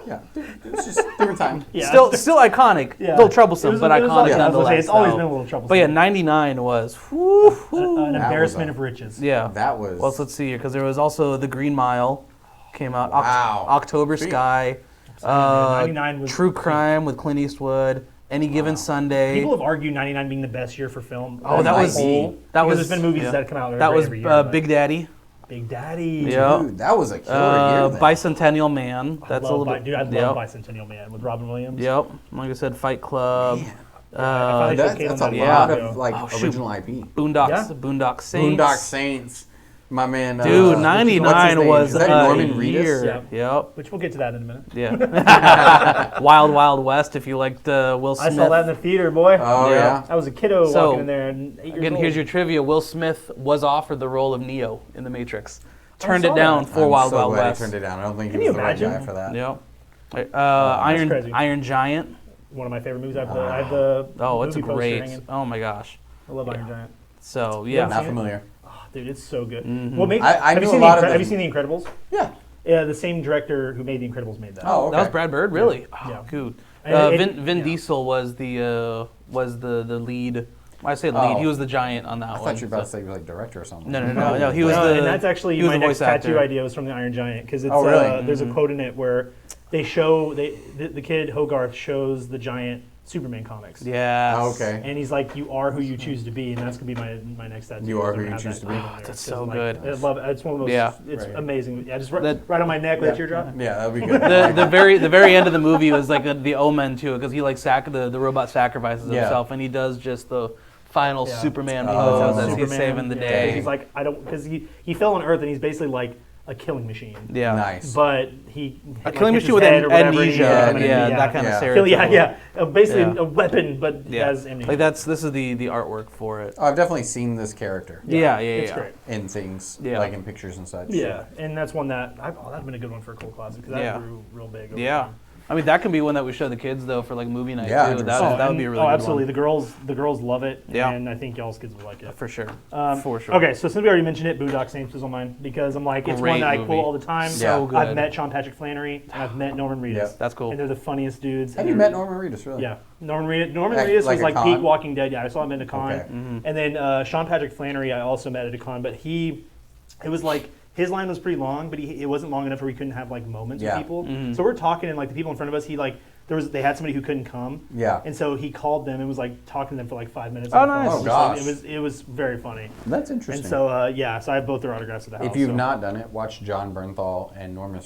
yeah. It's just different time. Yeah. Still iconic. Yeah. A little troublesome, It was- but it was iconic like- I was gonna say, nonetheless. it's always though. been a little troublesome. But yeah, 99 was. Whoo, whoo. An That embarrassment was of riches. Yeah. That was. Well, let's see here, because there was also The Green Mile, came out. Wow. October Sweet. Sky. man, 99 was- True Crime with Clint Eastwood. Any Given Sunday. People have argued 99 being the best year for film. Oh, as that a was- whole, that because was- there's been movies yeah. that come out That was every year. but Big Daddy. Big Daddy. Yeah. Dude, that was a killer year. Then. Bicentennial Man. That's a little bit. Dude, I love yep. Bicentennial Man with Robin Williams. Yep. Like I said, Fight Club. Man. I That's, Caitlin that's that a year lot ago. of like Oh, shoot. original IP. Boondocks. Yeah. Boondock Saints. Boondock Saints. My man. Dude, what's his 99 name? was Is that a Norman Reedus? year. Yeah. Yep. Which we'll get to that in a minute. Yeah. Wild Wild West. If you liked Will I Smith. saw that in the theater, boy. Oh Yeah. yeah. I was a kiddo So, walking in there and 8 years Again, old. here's your trivia. Will Smith was offered the role of Neo in The Matrix. Turned saw it down that. for I'm Wild so Wild glad West. he turned it down. I don't think Can he you was the right imagine? guy for that. Yep. crazy. Iron Giant. one of my favorite movies. I have the Oh, it's movie poster great. hanging. Oh my gosh. I love Iron Giant. So yeah. Not familiar. Oh, dude, it's so good. Mm-hmm. Well, I have you knew seen a lot of Have you them. seen The Incredibles? Yeah. Yeah, the same director who made The Incredibles made that. Oh, okay. That was Brad Bird, really? Oh, Yeah. cool. And Vin yeah. Diesel was the lead. When I say lead, Oh. he was the giant on that I one. thought you were about to so- say like director or something. No. He was the. And that's actually he was my the next voice tattoo actor. idea was from the Iron Giant because it's Oh, really? there's a quote in it where they show the kid Hogarth shows the giant Superman comics. Yeah. Oh, okay. And he's like, "You are who you choose to be," and that's gonna be my next tattoo. You are is I'm who gonna you have choose that to be. on there. That's 'Cause, so like, good. I love it. It's one of those. Yeah. It's Right. amazing. Yeah, just right, That- right on my neck. Let your teardrop. Yeah, that'd be good. The very end of the movie was like the omen too, because he like the robot sacrifices Yeah. himself, and he does just the final Yeah. Superman Oh. pose as he's Superman, saving the yeah. day. He's like, I don't, because he fell on Earth and he's basically like a killing machine. Yeah. Nice. But he A like, killing hits machine his with head or whatever, and he amnesia, hits him and yeah, then- that kind Yeah. of Kill- stereotype. yeah. Basically Yeah. a weapon, but Yeah. has amnesia. Like this is the artwork for it. Oh, I've definitely seen this character Yeah. It's great. in things, Yeah. like in pictures and such. Yeah, and that's one that that'd have been a good one for a cult closet because that Yeah. grew real big. over Yeah. time. I mean, that can be one that we show the kids though for like movie night Yeah, too. 100%. That would be a really oh, good absolutely. one. The girls love it. Yeah. And I think y'all's kids will like it. For sure. For sure. Okay, so since we already mentioned it, Boondock Saints was on mine because I'm like, it's Great one that I movie. quote all the time. So good. I've met Sean Patrick Flannery and I've met Norman Reedus. Yeah. That's cool. And they're the funniest dudes. Have and you they're- met Norman Reedus, really? Yeah, Norman Reedus. Norman Like- Reedus like was a like con? peak Walking Dead. Yeah, I saw him at a con. Okay. And then Sean Patrick Flannery, I also met at a con, but it was like his line was pretty long, but it wasn't long enough where we couldn't have like moments Yeah. with people. Mm-hmm. So we're talking, and like the people in front of us, they had somebody who couldn't come. Yeah. And so he called them and was like talking to them for like 5 minutes. Oh, on the phone. nice. Oh, Just, like, gosh. it was very funny. That's interesting. And so so I have both their autographs at the house. if you've so. not done it, watch John Bernthal and Norman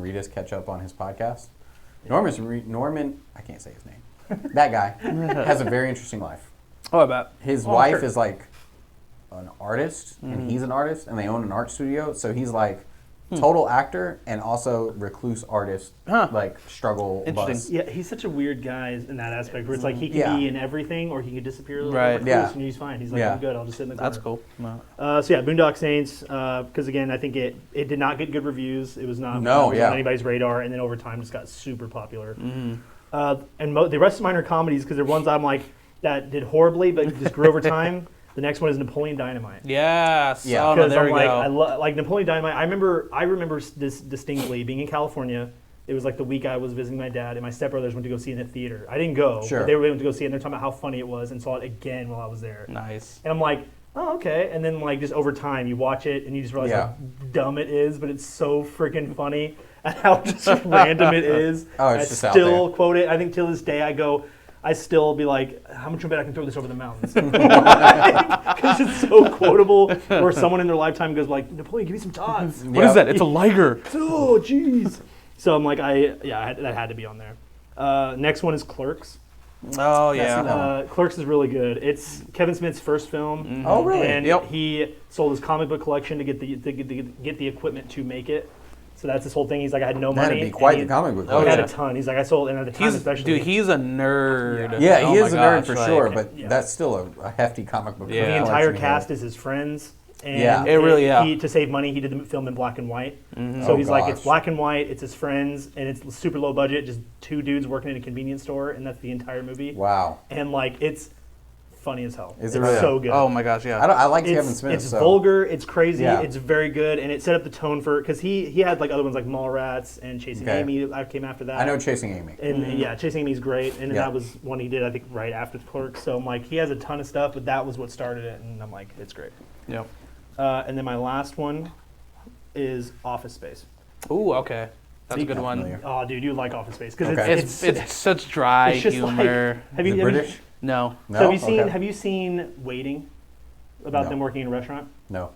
Reedus catch up on his podcast. Norman, I can't say his name. That guy has a very interesting life. Oh, I bet. His Oh, wife sure. is like an artist, and he's an artist, and they own an art studio. So he's like total actor and also recluse artist, Huh. like struggle Interesting. bus. Yeah, he's such a weird guy in that aspect where it's like he can Yeah. be in everything or he can disappear a little Right. bit. Yeah. And he's fine. He's like, Yeah. I'm good. I'll just sit in the corner. That's cool. No. So yeah, Boondock Saints, because again, I think it did not get good reviews. It was not No, it was yeah. on anybody's radar, and then over time just got super popular. Mm-hmm. And the rest of mine are comedies because they're ones I'm like that did horribly but just grew over time. The next one is Napoleon Dynamite. Yes. Yeah. Oh, no, Because there I'm we like, go. like Napoleon Dynamite. I remember this distinctly being in California. It was like the week I was visiting my dad, and my stepbrothers went to go see it in the theater. I didn't go, Sure. but they went to go see it, and they're talking about how funny it was, and saw it again while I was there. Nice. And I'm like, oh, okay. And then like just over time, you watch it, and you just realize Yeah. how dumb it is, but it's so freaking funny, and how just random it is. Oh, it's I just out still there. quote it. I think till this day, I still be like, how much you bet I can throw this over the mountains? Because it's so quotable. Or someone in their lifetime goes like, Napoleon, give me some tots. What is that? It's a liger. Oh, jeez. So I'm like, that had to be on there. Next one is Clerks. Oh, That's yeah. not- Clerks is really good. It's Kevin Smith's first film. Oh, really? And Yep. he sold his comic book collection to get the equipment to make it. So that's his whole thing. He's like, I had no money. That'd be quite and the comic book. Oh, He had yeah. a ton. He's like, I sold, and at the time especially. He's a nerd. Yeah, Oh he my is a nerd gosh, for like- sure, but Yeah. that's still a hefty comic book. Yeah. the entire collection he cast has. is his friends. And Yeah. It really, yeah. to save money, he did the film in black and white. Mm-hmm. So Oh, he's like, gosh. it's black and white, it's his friends, and it's super low budget, just two dudes working in a convenience store, and that's the entire movie. Wow. And like, it's funny as hell. Is it it's really? so good. Oh my gosh, yeah. I like It's, Kevin Smith. it's so. vulgar, it's crazy, Yeah. it's very good, and it set up the tone for because he had like other ones like Mallrats and Chasing Okay. Amy. I came after that. I know Chasing Amy. And yeah, Chasing Amy's great, and then Yeah. that was one he did I think right after Clerks. So I'm like, he has a ton of stuff, but that was what started it, and I'm like, it's great. Yep. And then my last one is Office Space. Ooh, okay. That's a good Not one. familiar. Oh, dude, you like Office Space because Okay. It's such dry it's just humor. like have Is you it have you- British? No. No. So have Okay. you seen Waiting? About No. them working in a restaurant? No.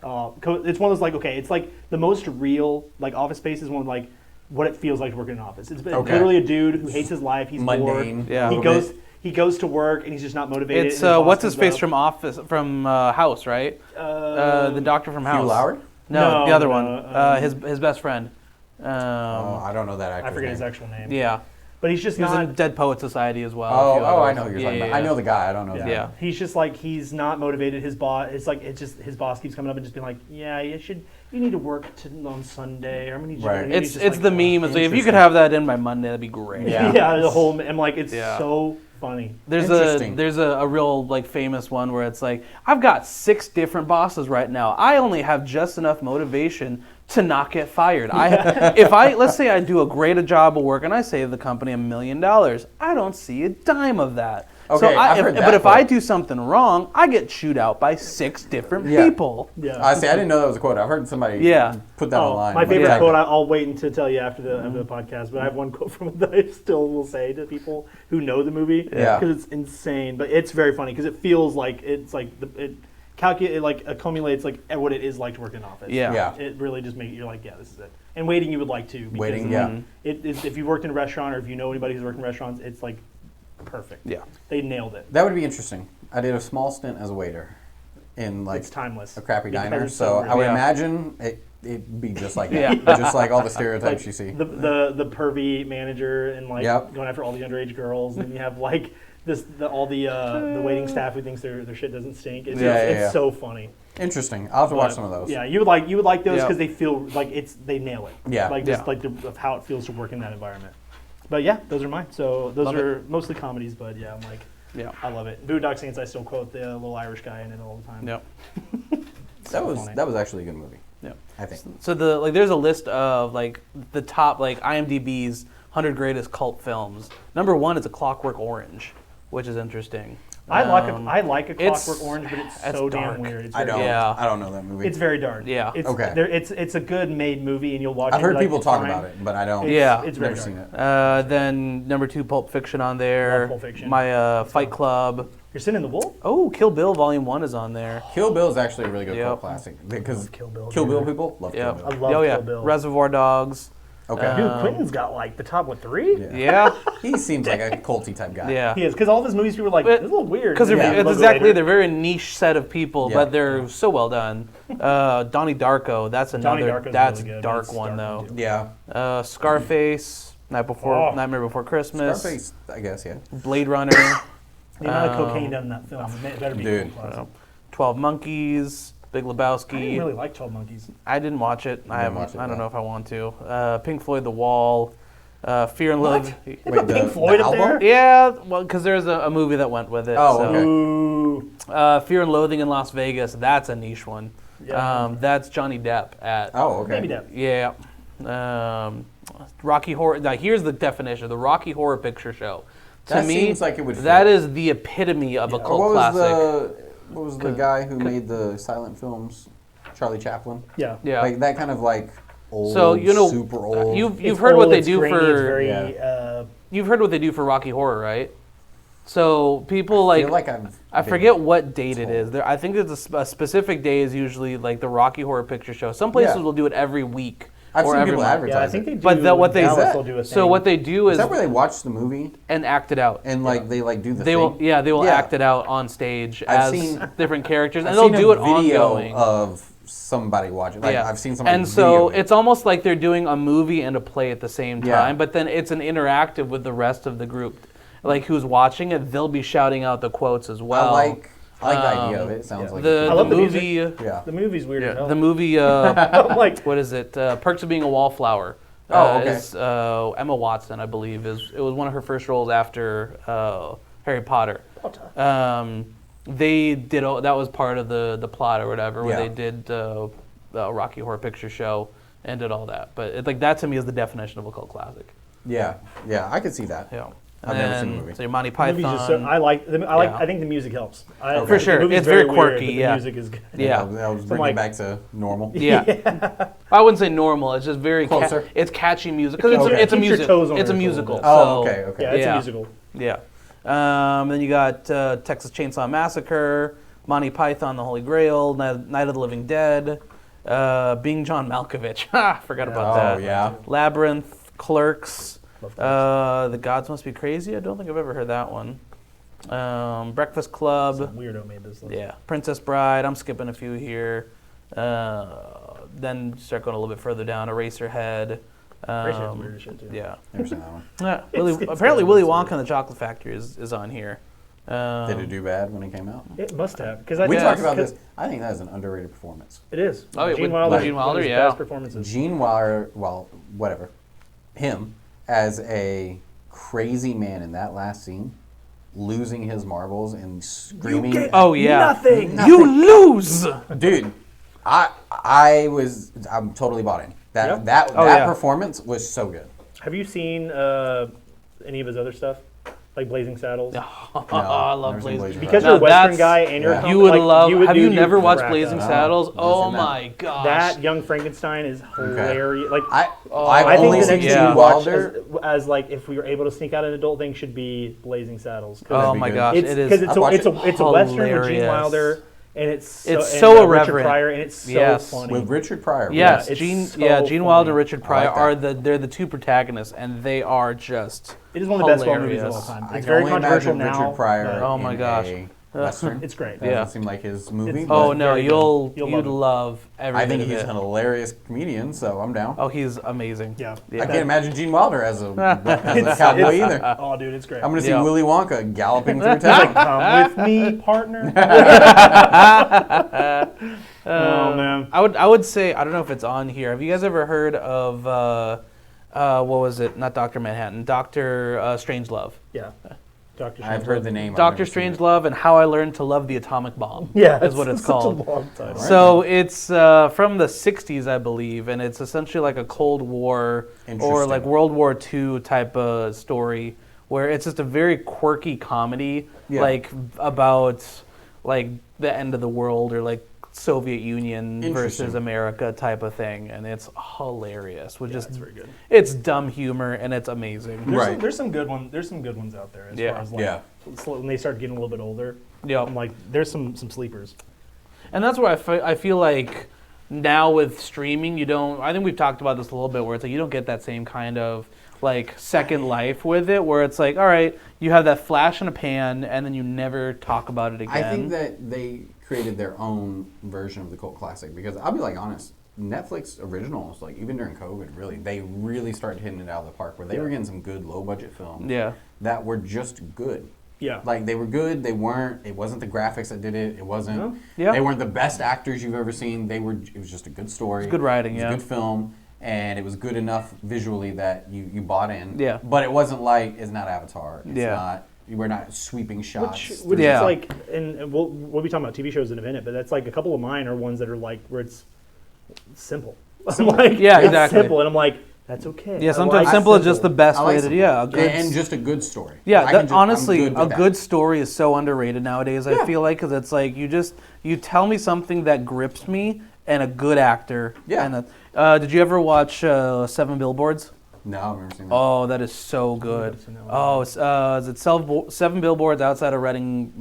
It's one of those like, okay, it's like the most real, like Office Space is one of like what it feels like to work in an office. It's Okay. literally a dude who hates his life. He's Mundane. bored. Yeah. He a goes little he goes to work and he's just not motivated. It's and boss what's his comes face up. from Office from House, right? The doctor from bit. House. Hugh Lauer? No, No, the other no, one. His best friend. Oh, I don't know that actor. I forget his actual name. Yeah. But he's just He was not. in Dead Poet Society as well. a Oh, few I others. know who you're Yeah, talking about. yeah, I know the guy. I don't know. Yeah. the Yeah. He's just like he's not motivated. His boss. It's like it's just his boss keeps coming up and just being like, yeah, you should you need to work on Sunday, or I'm gonna need you. Right. to It's just it's like, the meme. It's like, if you could have that in by Monday, that'd be great. Yeah. Yeah, the whole. I'm like, it's Yeah. so funny. Interesting. A real like famous one where it's like, I've got 6 different bosses right now. I only have just enough motivation to not get fired. Let's say I do a great job of work and I save the company $1 million, I don't see a dime of that. Okay, I've heard that but if I quote. do something wrong, I get chewed out by 6 different Yeah. people. Yeah. I see. I didn't know that was a quote. I've heard somebody put that online. My favorite Yeah. quote, I'll wait to tell you after the podcast, but I have one quote from it that I still will say to people who know the movie Yeah. because it's insane, but it's very funny because it feels like it's like it accumulates like what it is like to work in an office. Yeah. Yeah. It really just makes you're like, yeah, this is it. And waiting you would like to. Because Waiting, yeah. It is, if you worked in a restaurant or if you know anybody who's worked in restaurants, it's like perfect. Yeah. They nailed it. That would be interesting. I did a small stint as a waiter in like It's timeless. a crappy Because diner, it's so real. I would Yeah. imagine it'd be just like that. Yeah. Just like all the stereotypes you see. The pervy manager and like Yep. going after all the underage girls, and then you have like all the waiting staff who thinks their shit doesn't stink. It's Yeah. so funny. Interesting. I'll have to watch But, some of those. Yeah, you would like those Yeah. because they feel like they nail it. Yeah. Like just Yeah. like of how it feels to work in that environment. But yeah, those are mine. So those Love are mostly comedies, but yeah, I'm like, Yeah. I love it. Boondock Saints, I still quote the little Irish guy in it all the time. Yep. funny. That was actually a good movie. Yep. I think. So there's a list of like the top like IMDb's 100 greatest cult films. Number 1 is A Clockwork Orange, which is interesting. I like a it's- Clockwork Orange, but it's it's so dark. damn weird. It's I very don't. Yeah. I don't know that movie. It's very dark. Yeah. It's, Okay. It's a good made movie, and you'll watch it. I've heard and be people like, talk fine. about it, but I don't. It's, Yeah. it's very Never dark. seen it. Then number 2, Pulp Fiction on there. Love Pulp Fiction. My Fight Club. You're Sin in the Wolf? Oh, Kill Bill Volume 1 is on there. Kill Bill is actually a really good Yep. cult classic because Kill Bill, Kill Bill dude. people love Yeah. Kill Bill. I love Oh yeah. Kill Bill. Reservoir Dogs. Okay. Dude, Quentin's got like the top, 3? Yeah. Yeah. He seems like a culty type guy. Yeah. He is, because all of his movies, people were like, But- this is a little weird. Because And then it's you look exactly, later. they're a very niche set of people, Yeah. but they're so well done. Donnie Darko, that's Donnie another, Darko's that's really good. dark That's one dark though. one, Yeah. Scarface, Nightmare Before Christmas, Scarface, I guess, yeah. Blade Runner, The amount of cocaine done in that film, it better be Dude. a cult classic. 12 Monkeys, Big I Lebowski. didn't really like 12 Monkeys. I didn't watch it. I Didn't watch it, don't no. know if I want to. Pink Floyd, The Wall, Fear and What? Loathing. They put the- Pink Floyd the up album? there? Yeah, well, because there's a movie that went with it. Oh, so. okay. Ooh. Fear and Loathing in Las Vegas. That's a niche one. Yeah. That's Johnny Depp at. Oh, okay. Maybe that. Yeah. Rocky Horror. Now here's the definition: the Rocky Horror Picture Show. To That me, seems like it would fit. that is the epitome of a Or cult what was classic. what was the guy who made the silent films? Charlie Chaplin. Yeah. Yeah. Like that kind of like old, So, you know, super old. You've It's heard old, what they it's do grainy, for It's very, Yeah. you've heard what they do for Rocky Horror, right? So people I feel like I forget what date it is. I think there's a specific day is usually like the Rocky Horror Picture Show. Some places Yeah. will do it every week I've or seen every people month. advertise Yeah, I think they do. But what they- Dallas Is that- will do a thing. So what they do Is is that where they watch the movie and act it out. and like they like do the They thing? will, yeah, they will Yeah. act it out on stage I've as seen- different characters, and I've they'll seen do a it video ongoing. of somebody watching. Like Yeah. I've seen somebody. And so video it. it's almost like they're doing a movie and a play at the same Yeah. time, but then it's an interactive with the rest of the group. Like who's watching it, they'll be shouting out the quotes as well. I like the idea of it. It sounds yeah. like the I love the movie. yeah. The movie's weird as hell. The movie. I'm like, What is it? Perks of Being a Wallflower. Oh, okay. Is, Emma Watson, I believe, it was one of her first roles after Harry Potter. They did that was part of the plot or whatever, where Yeah. they did the Rocky Horror Picture Show and did all that. But like that to me is the definition of a cult classic. Yeah, I could see that. Yeah. I've never seen the And movie. So your Monty the movie's Python. just so, I like. Yeah. I think the music helps. For sure. The movie's It's very weird, quirky, but yeah. The music is good. Yeah. That was So, bringing like- it back to normal. Yeah. I wouldn't say normal. It's just very Closer. it's catchy music because Okay. it's a Keeps your music. toes on It's a earth a little musical. bit. Oh, so- okay, okay. Yeah, it's Yeah. a musical. Yeah. Then you got Texas Chainsaw Massacre, Monty Python, The Holy Grail, Night of the Living Dead, Being John Malkovich. Ha! Forgot about Oh, that. yeah. Labyrinth, Clerks, Love Clerks. The Gods Must Be Crazy. I don't think I've ever heard that one. Breakfast Club. Some weirdo made this list. Yeah. Princess Bride. I'm skipping a few here. Then start going a little bit further down. Eraserhead. Eraserhead's weird as shit too. Yeah. Never seen that one. Yeah, It's apparently good, Willy it's Wonka weird. and the Chocolate Factory is on here. Did it do bad when it came out? It must have because We talked about this. I think that is an underrated performance. It is. Oh, yeah, Gene with Wilder, Gene one of Wilder, his yeah. best performances. Gene Wilder, well, whatever, him as a crazy man in that last scene, losing his marbles and screaming. Oh yeah. Nothing. You lose. Dude, I'm totally bought in. Yeah. That yeah. performance was so good. Have you seen any of his other stuff, like Blazing Saddles? I love never seen Blazing. Because No, you're a Western that's- guy and you're Yeah. a You would like, love. Have you dude, never you'd watched crack Blazing up. Saddles? Never Oh seen that. my gosh. That Young Frankenstein is hilarious. Like I've I think only the seen next Gene thing you watch Wilder. as like if we were able to sneak out an adult thing should be Blazing Saddles. Oh be my good. gosh, It's it is. because I'd watch it's a western with Gene hilarious. Wilder, and it's so It's so Richard irreverent. Pryor, and it's so Yes. funny. With Richard Pryor. Yes, it's Gene. so Yeah, Gene Wilder, funny. Richard Pryor I like that. they're the two protagonists, and they are just. It is one of the best Bond movies of hilarious. all time. I It's can very only controversial imagine now. Richard Pryor. but Oh my in gosh. a Western. It's great. That Yeah. doesn't seem like his movie. It's- Oh but no, very good. you'll You'll you'd love love every I think bit of he's it. an hilarious comedian, so I'm down. Oh, he's amazing. Yeah. I can't imagine Gene Wilder as a cowboy either. Oh, dude, it's great. I'm going to see Yeah. Willy Wonka galloping through He's like, town. come with me, partner. Oh man. I would say I don't know if it's on here. Have you guys ever heard of what was it? Not Doctor Manhattan, Doctor Strangelove. Yeah. Dr. I've heard the name. I've Doctor never seen it. Strangelove and How I Learned to Love the Atomic Bomb. Yeah, is what it's such called. a long title. So it's from the 60s, I believe, and it's essentially like a Cold War or Interesting. like World War II type of story where it's just a very quirky comedy, Yeah. like about like the end of the world or like Soviet Union versus Interesting. America type of thing, and it's hilarious. With Yeah, just it's very good. it's dumb humor and it's amazing. Right. There's some good ones. There's some good ones out there as Yeah. far as like Yeah. when they start getting a little bit older. Yeah. I'm like, there's some sleepers. And that's where I feel like now with streaming, you don't. I think we've talked about this a little bit, where it's like you don't get that same kind of like second life with it, where it's like, all right, you have that flash in a pan, and then you never talk about it again. I think that they created their own version of the cult classic because I'll be like honest, Netflix originals, like even during COVID, they really started hitting it out of the park where they were getting some good low budget films Yeah. that were just good. Yeah. Like they were good, it wasn't the graphics that did it, it wasn't, No. Yeah. they weren't the best actors you've ever seen, it was just a good story. It's good writing, It was yeah. a good film, and it was good enough visually that you bought in. Yeah. But it wasn't like, it's not Avatar, it's Yeah. we're not sweeping shots. Which Yeah. is like, and we'll be talking about TV shows in a minute, but that's like a couple of mine are ones that are like where it's simple. I'm like, Yeah, it's exactly. simple, and I'm like, that's okay. Yeah, I sometimes like simple is just the best I like way to. simple. Yeah, a good, and just a good story. yeah. I That, can just- honestly, I'm good a with good that. story is so underrated nowadays. I feel like because it's like you tell me something that grips me and a good actor. Yeah. And did you ever watch 7 Billboards? No, I've never seen that. Oh, that is so good. never seen that one. Oh, is it 7 Billboards outside of Reading,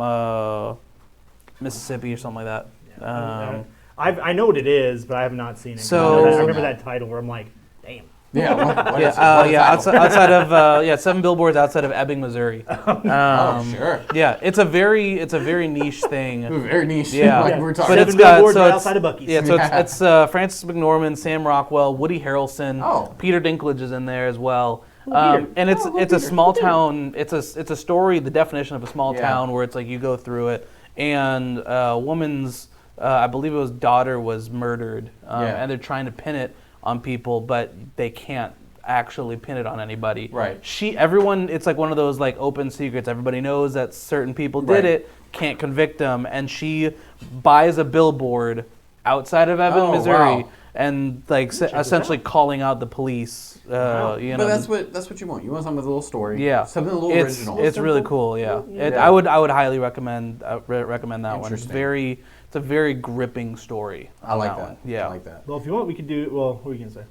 Mississippi, or something like that? I know what it is, but I have not seen it. So- I remember that title where I'm like, damn. Yeah, what Yeah, is it? What is yeah, that? outside of 7 Billboards outside of Ebbing, Missouri. Oh, sure. Yeah, it's a very niche thing. Very niche. Yeah. like we're talking. But it's 7 got Billboards so right it's- outside of Buc-ee's. Yeah, so it's Francis McDormand, Sam Rockwell, Woody Harrelson, Oh. Peter Dinklage is in there as well. Peter. And it's Oh, it's a Peter. small town. It's a story. The definition of a small Yeah. town where it's like you go through it, and a woman's I believe it was daughter was murdered, Yeah. and they're trying to pin it on people, but they can't actually pin it on anybody. Right. Everyone, it's like one of those like open secrets. Everybody knows that certain people did Right. it, can't convict them, and she buys a billboard outside of Ebbing, Oh, Missouri, wow. and like essentially calling out the police. You know, But that's what you want. You want something with a little story. yeah, Something a little it's, original. It's really Simple. cool. Yeah, Yeah. I would highly recommend recommend that one. It's Interesting. it's a very gripping story. I like on that. one. Yeah, I like that. Well, if you want, we could do. Well, what were you gonna say?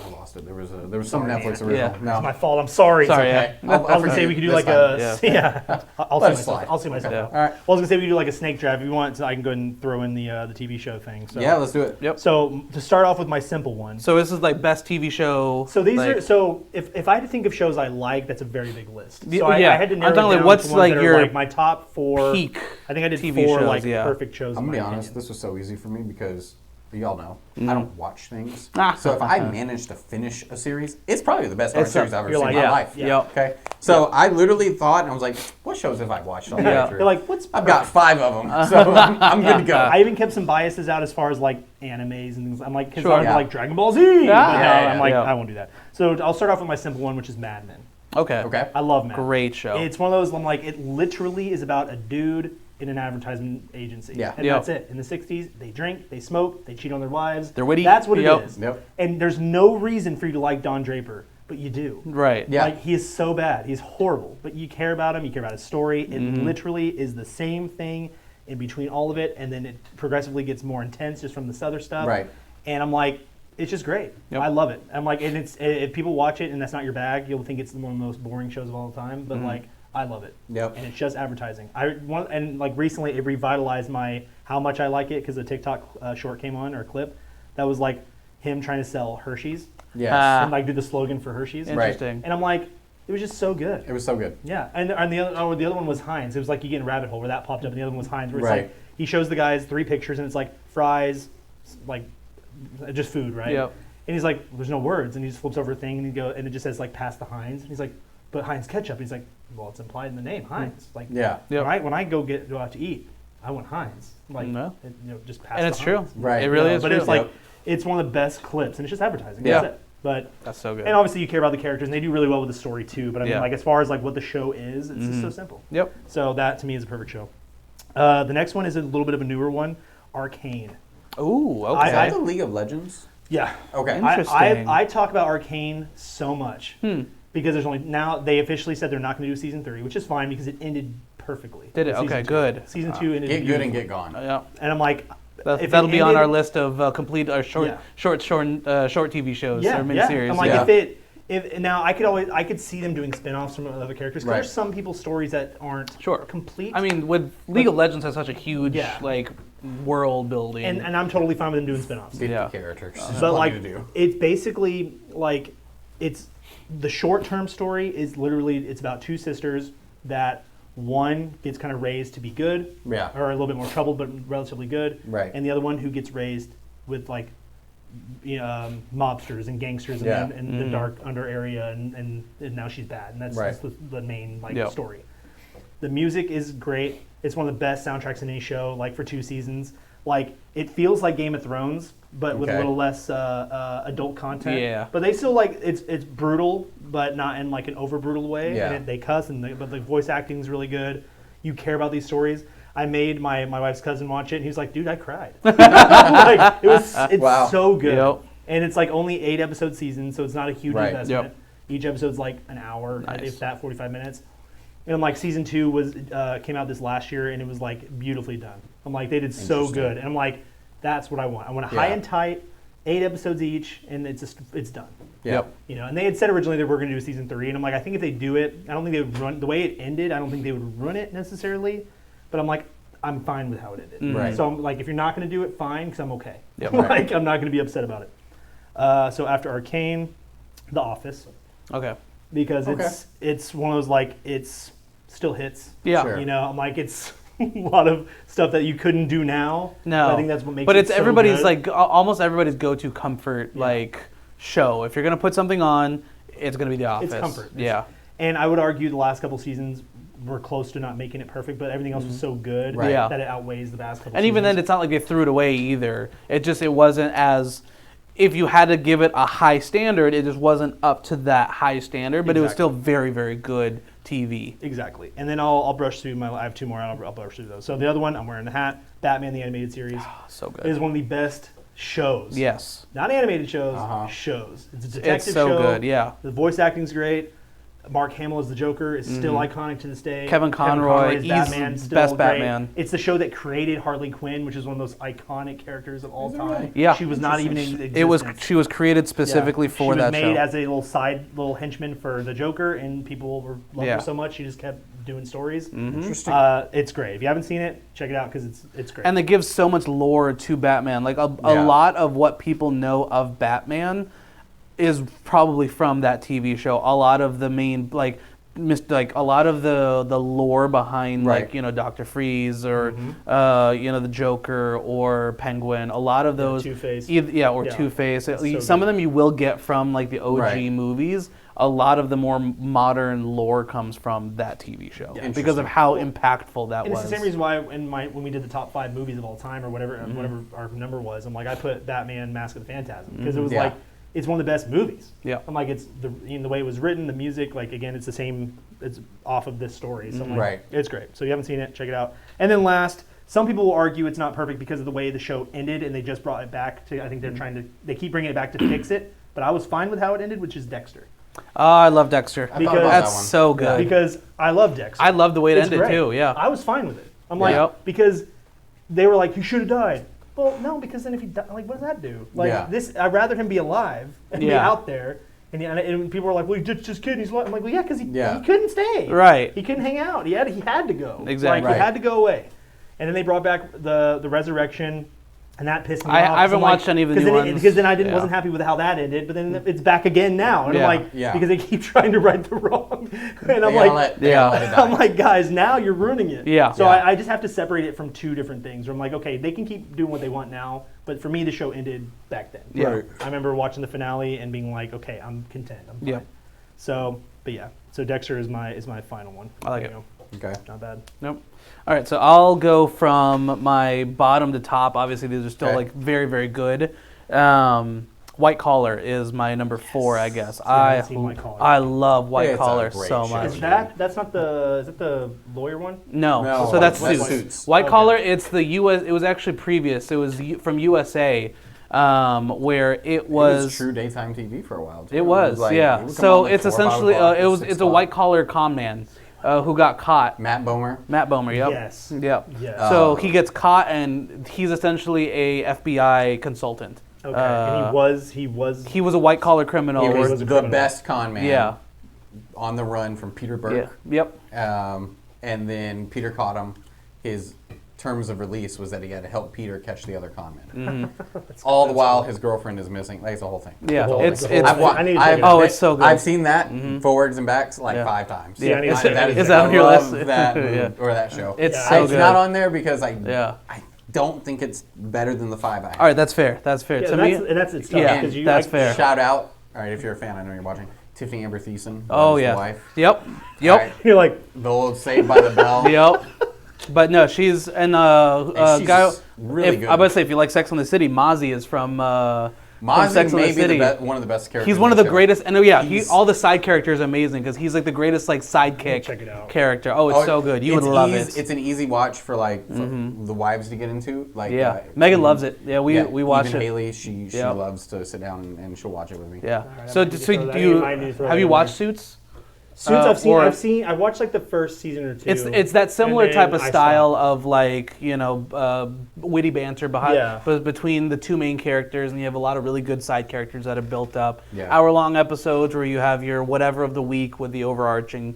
I lost it. There was some Sorry, Netflix man. original. Yeah. No. It's my fault. I'm sorry. Sorry, Okay. yeah. I was gonna say we could do like That's a fine. yeah. I'll Let see it myself. slide. I'll see myself. Okay. out. All right. Well, I was gonna say we could do like a snake draft if you want. So I can go and throw in the TV show thing. So. Yeah, let's do it. Yep. So to start off with my simple one. So this is like best TV show. So these like, are so if I had to think of shows I like, that's a very big list. Yeah, So I had to I'm narrow talking it like down what's to ones like that are your like my top 4 peak. I think I did TV 4 shows, like yeah. perfect shows. I'm in gonna be my honest. opinion. This was so easy for me because y'all know I don't watch things. Ah. So if I manage to finish a series, it's probably the best art It's series I've ever you're seen like, in my yeah, life. yeah. Yep. Okay. So I literally thought, and I was like, what shows have I watched on Yeah. They're They're like, what's I've got 5 of them, so I'm good to go. I even kept some biases out as far as like animes and things. I'm like, because Sure. I'm Yeah. like Dragon Ball Z. Yeah. But no, Yeah, I'm like, yeah. I won't do that. So I'll start off with my simple one, which is Mad Men. Okay. I love Mad Men. Great show. It's one of those, I'm like, it literally is about a dude in an advertisement agency. Yeah. And Yep. that's it. In the 60s, they drink, they smoke, they cheat on their wives. They're witty. That's what Yep. it is. Yep. And there's no reason for you to like Don Draper, but you do. Right. Yeah. Like, he is so bad. He's horrible. But you care about him. You care about his story. It Mm-hmm. literally is the same thing in between all of it. And then it progressively gets more intense just from this other stuff. Right. And I'm like, it's just great. Yep. I love it. I'm like, and it's if people watch it and that's not your bag, you'll think it's one of the most boring shows of all time. But like, I love it. Yep. And it's just advertising. And like recently, it revitalized my how much I like it because the TikTok short came on or clip that was like him trying to sell Hershey's Yes. and like do the slogan for Hershey's. Interesting. And I'm like, it was just so good. It was so good. Yeah, and the other one was Heinz. It was like you get in a rabbit hole where that popped up, and the other one was Heinz, where it's Right. like he shows the guys 3 pictures, and it's like fries, like just food, right? Yep. And he's like, there's no words, and he just flips over a thing, and and it just says like pass the Heinz, and he's like, but Heinz ketchup. And he's like, well, it's implied in the name, Heinz. Like, Yeah. Yep. when I go out to eat, I want Heinz. Like, No. just pass. And the it's true. Heinz. Right. It really You know, is but true. it's like Yep. it's one of the best clips, and it's just advertising. Yeah. That's it. But That's so good. and obviously you care about the characters, and they do really well with the story too. But I mean, Yeah. like as far as like what the show is, it's just so simple. Yep. So that to me is a perfect show. The next one is a little bit of a newer one, Arcane. Ooh. I- Is that Okay. the League of Legends? Yeah. Okay. Interesting. I talk about Arcane so much because there's only now they officially said they're not going to do season 3, which is fine because it ended perfectly. Did it? with season Okay, 2. good. Season 2 ended Get good and beautifully. get gone. Yeah. And I'm like, if That'll it be on ended- our list of complete short TV shows Yeah, or yeah. miniseries. I'm like, Yeah. if now I could see them doing spin-offs from other characters. 'Cause Right. There's some people's stories that aren't Sure. complete. I mean, with League of Legends has such a huge Yeah. like world building. and I'm totally fine with them doing spin-offs. 50 Yeah. characters. There's But plenty like, to do. it's basically like it's the short-term story is literally it's about 2 sisters that one gets kind of raised to be good, Yeah. or a little bit more troubled but relatively good, Right. and the other one who gets raised with like mobsters and gangsters Yeah. and the dark under area, and now she's bad, and that's Right. the main like Yep. story. The music is great. It's one of the best soundtracks in any show, like for 2 seasons. Like it feels like Game of Thrones, but with a Okay. little less adult content. Yeah. But they still like it's brutal, but not in like an over brutal way. Yeah. And they cuss, but the voice acting is really good. You care about these stories. I made my wife's cousin watch it, and he was like, "Dude, I cried." Like, it's Wow. so good. Yep. And it's like only 8-episode season, so it's not a huge Right. investment. Yep. Each episode's like an hour, Nice. if that, 45 minutes. And like season 2 was came out this last year, and it was like beautifully done. I'm like, they did so Interesting. good, and I'm like, that's what I want. I want a Yeah. high and tight, 8 episodes each, and it's done. Yep. You know, and they had said originally they were going to do a season 3, and I'm like, I think if they do it, I don't think they would run the way it ended. I don't think they would run it necessarily, but I'm like, I'm fine with how it ended. Right. So I'm like, if you're not going to do it, fine, because I'm okay. Yep. Like I'm not going to be upset about it. So after Arcane, The Office, Okay. because Okay. it's one of those like it's still hits. Yeah. Sure. You know, I'm like it's a lot of stuff that you couldn't do now. No. But I think that's what makes. But it it's so everybody's good. like almost everybody's go-to comfort like show. If you're gonna put something on, it's gonna be The Office. It's comfort. Yeah. And I would argue the last couple seasons were close to not making it perfect, but everything else was so good Right. Yeah. that it outweighs the past couple. And even then, seasons. it's not like they threw it away either. It wasn't as. If you had to give it a high standard, it just wasn't up to that high standard, but it was Exactly. still very, very good TV. Exactly. And then I'll brush through I have 2 more. I'll brush through those. So the other one, I'm wearing the hat. Batman the Animated Series So good. is one of the best shows. Yes. Not animated shows. Uh-huh. Shows. It's a detective It's so show. good, yeah. The voice acting's great. Mark Hamill as the Joker is still iconic to this day. Kevin Conroy, as he's Batman, the still best great. Batman. It's the show that created Harley Quinn, which is one of those iconic characters of all Is it time. really? Yeah. She was not even in existence. It was. She was created specifically Yeah. for that She was show. made as a little henchman for the Joker, and people loved Yeah. her so much she just kept doing stories. Interesting. It's great. If you haven't seen it, check it out because it's great. And it gives so much lore to Batman. Like a Yeah. lot of what people know of Batman is probably from that TV show. A lot of the main a lot of the lore behind Right. Dr. Freeze or the Joker or Penguin. A lot of those Two-Face. or Yeah. Two-Face. It's so Some of good. them you will get from like the OG Right. movies. a lot of the more modern lore comes from that TV show because of how impactful that And was. it's the same reason why when we did the top 5 movies of all time or whatever our number was, I'm like, I put Batman: Mask of the Phantasm because it was like it's one of the best movies. Yeah. I'm like, it's the way it was written, the music, like again, it's the same. It's off of this story, so I'm like, it's great. So if you haven't seen it, check it out. And then last, some people will argue it's not perfect because of the way the show ended, and they just brought it back to. I think they keep bringing it back to fix it. But I was fine with how it ended, which is Dexter. Oh, I love Dexter. Because That's so good. Because I love Dexter. I love the way it It's ended great. too. Yeah. I was fine with it. I'm like, because they were like, you should have died. Well, no, because then if you die, like, what does that do? Like this, I'd rather him be alive and be out there. And people were like, well, he's just kidding. He's alive. I'm like, well, yeah, because he couldn't stay. Right. He couldn't hang out. He had to go. Exactly. Like, he had to go away. And then they brought back the resurrection. And that pissed me off. I haven't watched any of the new ones. Because then I wasn't happy with how that ended, but then it's back again now. And I'm like, because they keep trying to right the wrong. And I'm like, I'm like, guys, now you're ruining it. Yeah. So I just have to separate it from two different things. Where I'm like, okay, they can keep doing what they want now, but for me, the show ended back then. Yeah. Right. I remember watching the finale and being like, okay, I'm content. I'm fine. Yeah. So, but yeah. So Dexter is my final one. I like it. Okay. Not bad. Nope. All right, so I'll go from my bottom to top. Obviously, these are still like very, very good. White Collar is my number 4, I guess. I haven't seen White Collar. I love White It's a Collar great so show. much. Is that not is it the lawyer one? No, so that's that's Suits. Suits. White Collar, it's the US. It was actually previous. It was from USA, where it was true daytime TV for a while. Too. It was, like, yeah. it would come So on, like, it's 4 or 5 essentially o'clock, it's 6 a white collar con man who got caught. Matt Bomer. Matt Bomer, yep. Yes. Yep. Yes. So he gets caught, and he's essentially a FBI consultant. Okay. And he was He was a white collar criminal. He was was a the criminal. best con man. Yeah. On the run from Peter Yeah. Burke. Yep. And then Peter caught him. His terms of release was that he had to help Peter catch the other con man. All the while, his girlfriend is missing. Like, it's the whole thing. Yeah. whole It's thing. it's I need to check it out. oh, it's so good. I've seen that forwards and backs like Yeah. 5 times. Yeah, I need to check it out. Is that on I your love list? that Yeah. or that show. It's Yeah, so It's good. not on there because I don't think it's better than the 5 I have. All right, that's fair. That's fair. Yeah, To that's me, it's tough. yeah, 'cause you, that's fair. Shout out. All right, if you're a fan, I know you're watching. Tiffany Amber Thiessen. Oh his yeah. wife. Yep. Yep. All right, You're like, the old Saved by the Bell. Yep. But no, she's and she's guy. really good. I'm gonna say if you like Sex on the City, Mozzie is from Mozzie Sex and the may be City. one of the best characters. He's one in of the show. greatest, and all the side characters are amazing because he's like the greatest like sidekick check it out. character. Oh, it's so good. You would love it. It's an easy watch for like for the wives to get into. Like Yeah, Megan loves it. Yeah, we watch even it. Haley, she Yep. loves to sit down and she'll watch it with me. Yeah. right, So I might need to so throw that do you in. I need to throw have that you in watched Suits? Suits or- I watched like the first season or 2. It's that similar and then type of I style of like witty banter Yeah. between the two main characters, and you have a lot of really good side characters that are built up. Yeah. Hour-long episodes where you have your whatever of the week with the overarching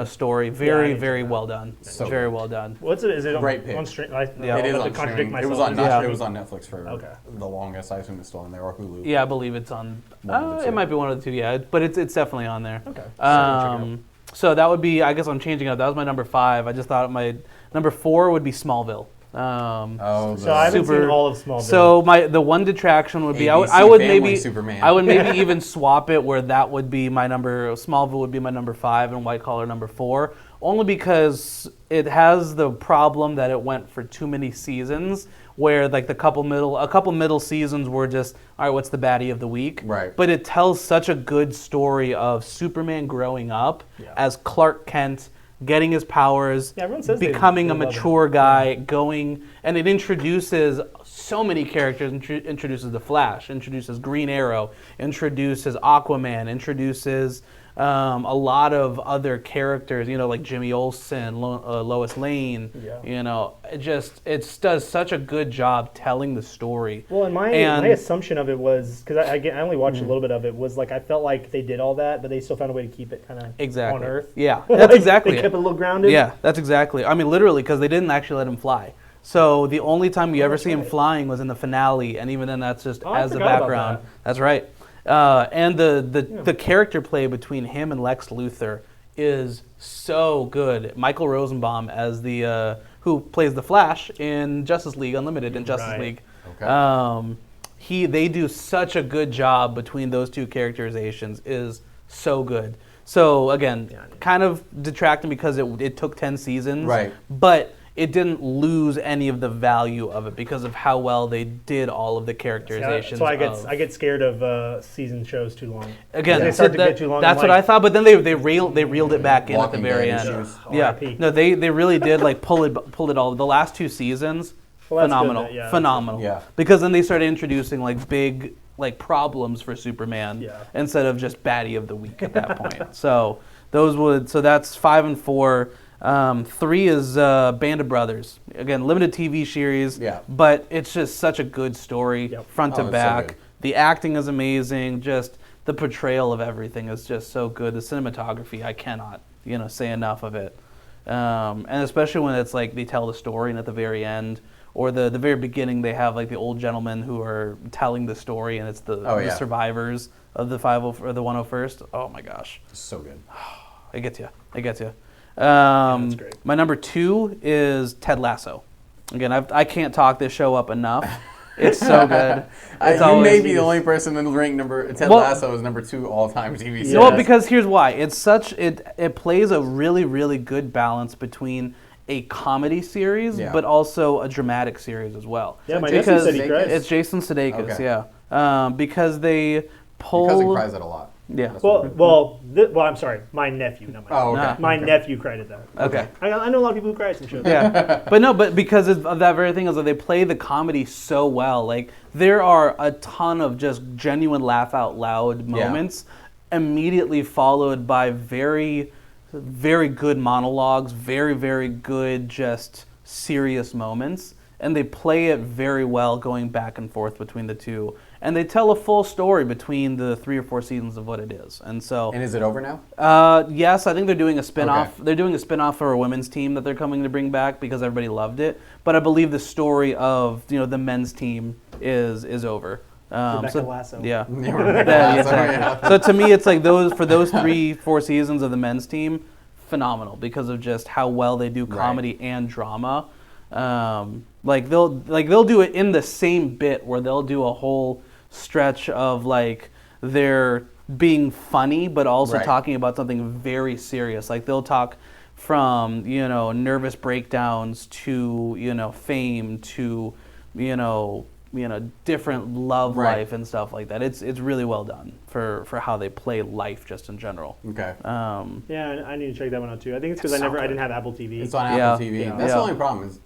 story. Very need to very check it well done. So very good. well done. What's it? Is it Great on pick. stream? Yeah. It is I'll on contradict streaming. myself. It was on Yeah. it was on Netflix for Okay. the longest. I assume it's still on there or Hulu. Yeah, I believe it's on. One of the two. It might be one of the two. Yeah, but it's definitely on there. Okay. So I'll check it out. So that would be. I guess I'm changing it. That was my number 5. I just thought my number 4 would be Smallville. Oh, So I haven't Super- seen all of Smallville. So the one detraction would be I would Family maybe Superman. I would maybe even swap it where that would be my number. Smallville would be my number 5 and White Collar number 4. Only because it has the problem that it went for too many seasons, where like a couple middle seasons were just all right. What's the baddie of the week? Right. But it tells such a good story of Superman growing up Yeah. as Clark Kent, getting his powers, Yeah, everyone says becoming they a love mature guy, going, and it introduces so many characters. Introduces the Flash, introduces Green Arrow, introduces Aquaman, introduces a lot of other characters. Like Jimmy Olsen, Lois Lane. Yeah. It does such a good job telling the story. Well, and my assumption of it was, because I only watched a little bit of it, was like I felt like they did all that, but they still found a way to keep it kind of Exactly. on Earth. Yeah, that's exactly They it. kept it a little grounded. Yeah, that's exactly. I mean, literally, because they didn't actually let him fly. So the only time you ever that's see him right. flying was in the finale, and even then, that's just Oh, I as the forgot about background. that. That's right. And the character play between him and Lex Luthor is so good. Michael Rosenbaum as the who plays the Flash in Justice League Unlimited in Justice Right. League. Okay. They do such a good job between those two characterizations. Is so good. So again, Yeah, kind of detracting because it took 10 seasons, Right. but it didn't lose any of the value of it because of how well they did all of the characterizations. So I get scared of season shows too long. Again, They start to get too long. that's what I thought, but then they reeled it back in at the Walking very Dead end. issues. Yeah, RIP. no, they really did like pull it all. The last 2 seasons, Well, that's good phenomenal, that- yeah, that's phenomenal. Yeah. Because then they started introducing like big like problems for Superman Yeah. instead of just baddie of the week at that point. So that's 5 and 4. 3 is Band of Brothers. Again, limited TV series. Yeah. But it's just such a good story, Yep. front to Oh, it's so back. good. The acting is amazing. Just the portrayal of everything is just so good. The cinematography, I cannot, say enough of it. And especially when it's like they tell the story, and at the very end or the very beginning, they have like the old gentlemen who are telling the story, and it's the survivors of the 50 or the 101st. Oh my gosh, So good. I get you. That's great. My number 2 is Ted Lasso. Again, I can't talk this show up enough. It's so good. It's You may always- be the only person in the rank Ted Well- Lasso is number 2 all-time TV series. Well, because here's why. It plays a really, really good balance between a comedy series, Yeah. but also a dramatic series as well. Yeah, my Jason nephew said he Sudeikis? cried. It's Jason Sudeikis, Okay. yeah. Because they pull... Cousin cries at a lot. Yeah. That's Well, I'm sorry. My nephew, not my Oh, okay. Nah. My nephew cried at that. Okay. I know a lot of people who cry at some shows. Yeah, but because of that very thing is that they play the comedy so well. Like there are a ton of just genuine laugh out loud moments, immediately followed by very, very good monologues, very, very good just serious moments, and they play it very well, going back and forth between the two. And they tell a full story between the 3 or 4 seasons of what it is. And so, And is it over now? yes, I think they're doing a spin-off. Okay. They're doing a spin-off for a women's team that they're coming to bring back because everybody loved it. But I believe the story of the men's team is over. Rebecca Lasso. Yeah. Yeah, Yeah, exactly. exactly. So to me, it's like those 3-4 seasons of the men's team, phenomenal because of just how well they do comedy and drama. They'll do it in the same bit where they'll do a whole stretch of like they're being funny but also talking about something very serious. Like they'll talk from nervous breakdowns to fame to different love life and stuff like that. It's really well done for how they play life just in general. Okay. Yeah, I need to check that one out too. I think it's because I didn't have Apple TV. It's on Apple Yeah. TV. Yeah. That's Yeah. the only problem is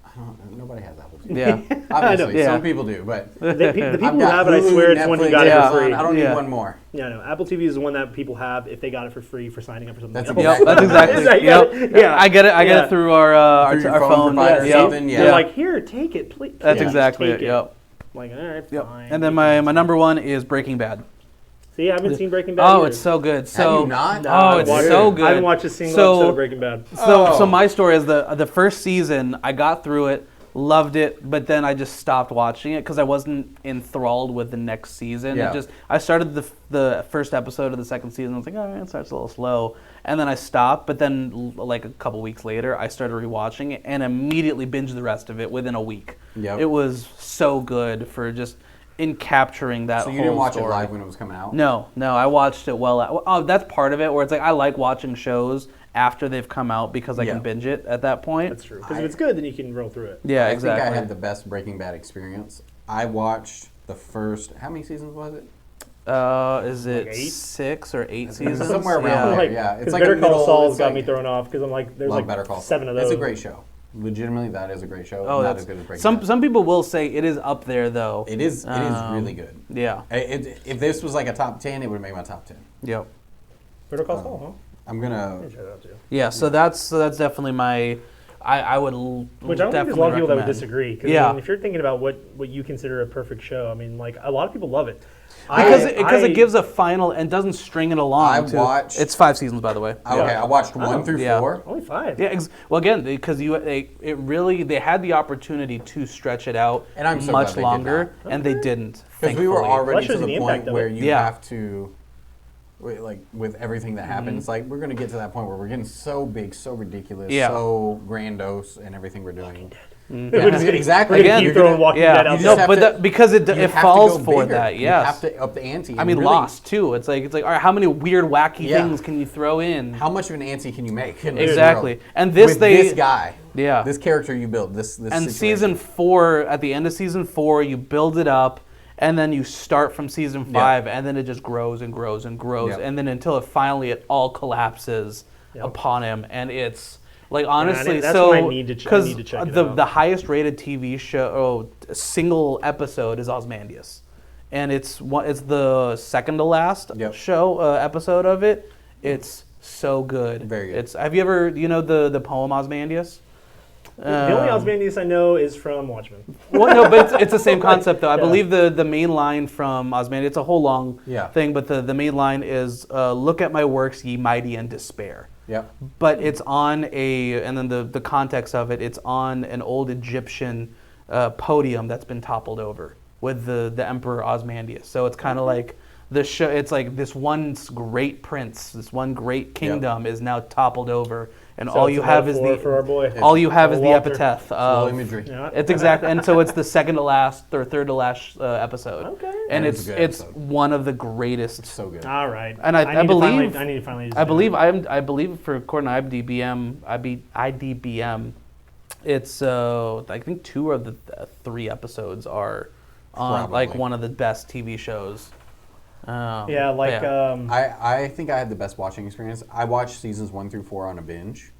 nobody has Apple TV. Yeah. Obviously, Yeah. some people do, but The people I've who got have it, I Hulu, swear it's one you Netflix, got it Yeah. for free. I don't need Yeah. one more. Yeah, no. Apple TV is the one that people have if they got it for free for signing up for something. That's else. exactly- That's exactly. Exactly. Yep. I get it. I get Yeah. it through our Through your our phone phone. provider or Yep. something, yeah. They're like, here, take it, please. That's Please exactly take it. Yep. I'm like, all right, Yep. fine. And then my number 1 is Breaking Bad. See, I haven't seen Breaking Bad. Oh, either. it's so good. So you not? No, oh, I it's watched so it. good. I haven't watched a single So- episode of Breaking Bad. So my story is the first season I got through it, loved it, but then I just stopped watching it because I wasn't enthralled with the next season. Yeah. I started the first episode of the second season. I was like, oh, it starts a little slow, and then I stopped. But then like a couple weeks later, I started rewatching it and immediately binged the rest of it within a week. Yep. It was so good for just in capturing that. So you whole didn't watch story. it live when it was coming out? No, I watched it oh, that's part of it where it's like I like watching shows after they've come out because I Yeah. can binge it at that point. That's true. Because if it's good, then you can roll through it. Yeah, I exactly. think I had the best Breaking Bad experience. I watched the first, how many seasons was it? Is it Like 8? 6 or 8 It's seasons? somewhere around yeah. there. Like, yeah. It's 'cause like a Better Call middle- Saul's it's got like- me thrown off because I'm like, there's Love like Better Call 7 of Saul. those. It's a great show. Legitimately, that is a great show. Oh, Not that's as good as Breaking some Bad. some people will say it is up there though. It is really good. Yeah. If this was like a top 10, it would have made my top 10. Yep. Better Call Saul, huh? I'm going Let me to... check that out too. Yeah. So that's definitely my. I would. Which I don't think there's a lot of people that would disagree. 'Cause, Yeah. I mean, if you're thinking about what you consider a perfect show, I mean, like a lot of people love it. Because it gives a final and doesn't string it along. I too. watched- It's 5 seasons, by the way. Okay, I watched 1 through Yeah. 4. only 5. Yeah. Well, again, because they had the opportunity to stretch it out And I'm so much glad they did longer, and they didn't. Because we were thankfully. already Well, to that shows the the point impact of where it. you Yeah. have to, like, with everything that happens, it's like we're going to get to that point where we're getting so big, so ridiculous, Yeah. so grandiose in everything we're doing. Exactly. We're gonna keep You're throwing gonna- Walking Yeah, Dead out You there. just have to- because it you have to falls go for bigger. that. You Yes. have to up the ante. I and mean, really- Lost too. It's like, all right, how many weird, wacky Yeah. things can you throw in? How much of an ante can you make? In this Exactly. world? And this With they- this guy. Yeah. This character you built. This And situation. season 4, at the end of season 4, you build it up, and then you start from season 5, and then it just grows and grows and grows, Yep. and then until it all collapses upon him, and it's like honestly, that's so when I need to check it out. the highest rated TV show single episode is Ozymandias, and it's the second to last Yep. show episode of it. It's so good. Very good. Have you ever the poem Ozymandias? The only Ozymandias I know is from Watchmen. Well, no, but it's the same concept, though. I believe the main line from Ozymandias, it's a whole long thing, but the main line is, look at my works, ye mighty in despair. Yeah. But it's on and then the context of it, it's on an old Egyptian podium that's been toppled over with the Emperor Ozymandias. So it's kind of like the show, it's like this one great prince, this one great kingdom is now toppled over. And So all it's you a have is metaphor for our boy. all you have is the Walter. epitaph Little of imagery. Yeah. it's exactly, and so it's the second to last or third to last episode. Okay. And It's a good it's episode. one of the greatest. So good. All right. And I need to believe- I need to finally. I believe for according to IDBM, it's I think 2 of the 3 episodes are on like Probably. one of the best TV shows. Yeah, like I think I had the best watching experience. I watched seasons 1 through 4 on a binge,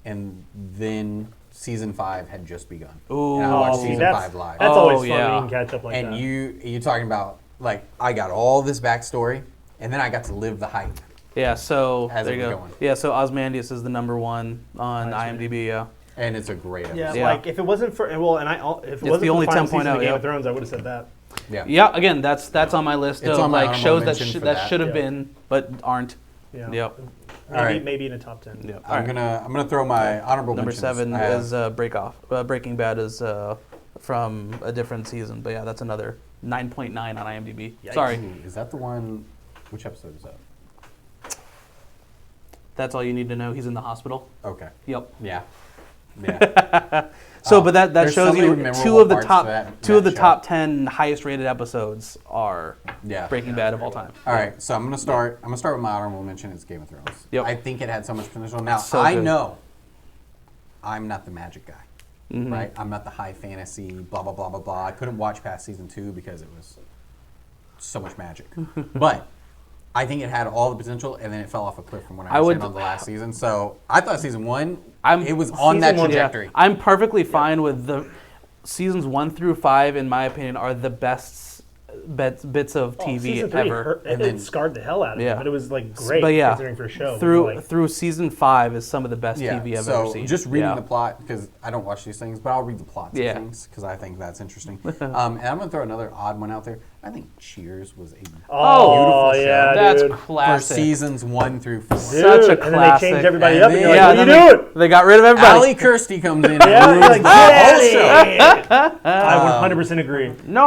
and then season 5 had just begun. Ooh. And I watched see, season that's 5 live. That's Oh, always fun yeah. when you can catch up like and that. you talking about like I got all this backstory, and then I got to live the hype. Yeah, so As there it you was go. going. Yeah, so Ozymandias is the number 1 on IMDb. Yeah. And it's a great episode. yeah, Yeah. like if it wasn't for if it wasn't the only for the final 10.0, season of Game yeah. of Thrones, I would have said that. Yeah. Yeah, again, that's on my list It's of on my like honorable shows that mention for that that. should have Yeah. been but aren't. Yeah. Yep. Maybe, All right. maybe in a top 10. Yep. I'm gonna throw my honorable Number mentions. 7 I have- is Breaking Bad is from a different season, but yeah, that's another 9.9 on IMDb. Yikes. Sorry, Ooh, is that the one? Which episode is that? that's all you need to know. He's in the hospital. Okay. Yep. Yeah. Yeah. So, but that there's shows so many you memorable two of the parts top to that- two of that the show. top 10 highest rated episodes are Yeah. Breaking Bad of all time. All right, so I'm gonna start with my honorable mention. It's Game of Thrones. Yep. I think it had so much potential. Now So I good. know I'm not the magic guy, Mm-hmm. right? I'm not the high fantasy, blah blah blah blah blah. I couldn't watch past season 2 because it was so much magic. But I think it had all the potential, and then it fell off a cliff from what I I would- understand on the last season. So I thought season 1, I'm- it was on that season one, trajectory. Yeah, I'm perfectly fine with the seasons 1 through 5. In my opinion, are the best bits of Oh, TV season 3 ever. hurt, And it then- scarred the hell out of me, Yeah. but it was like great But yeah, considering for a show. through Like, through season 5 is some of the best Yeah, TV I've so ever seen. just reading Yeah. the plot, because I don't watch these things, but I'll read the plots Yeah. of things because I think that's interesting. And I'm going to throw another odd one out there. I think Cheers was a oh beautiful yeah, that's dude. for classic. seasons 1 through 4. Dude, Such a and then they classic. changed everybody And up, and you're then- like, Yeah, what are then you doing? They got rid of everybody. Ali Kirsty comes in. And Yeah, ruins you're like, the get whole out show. I 100% agree. No,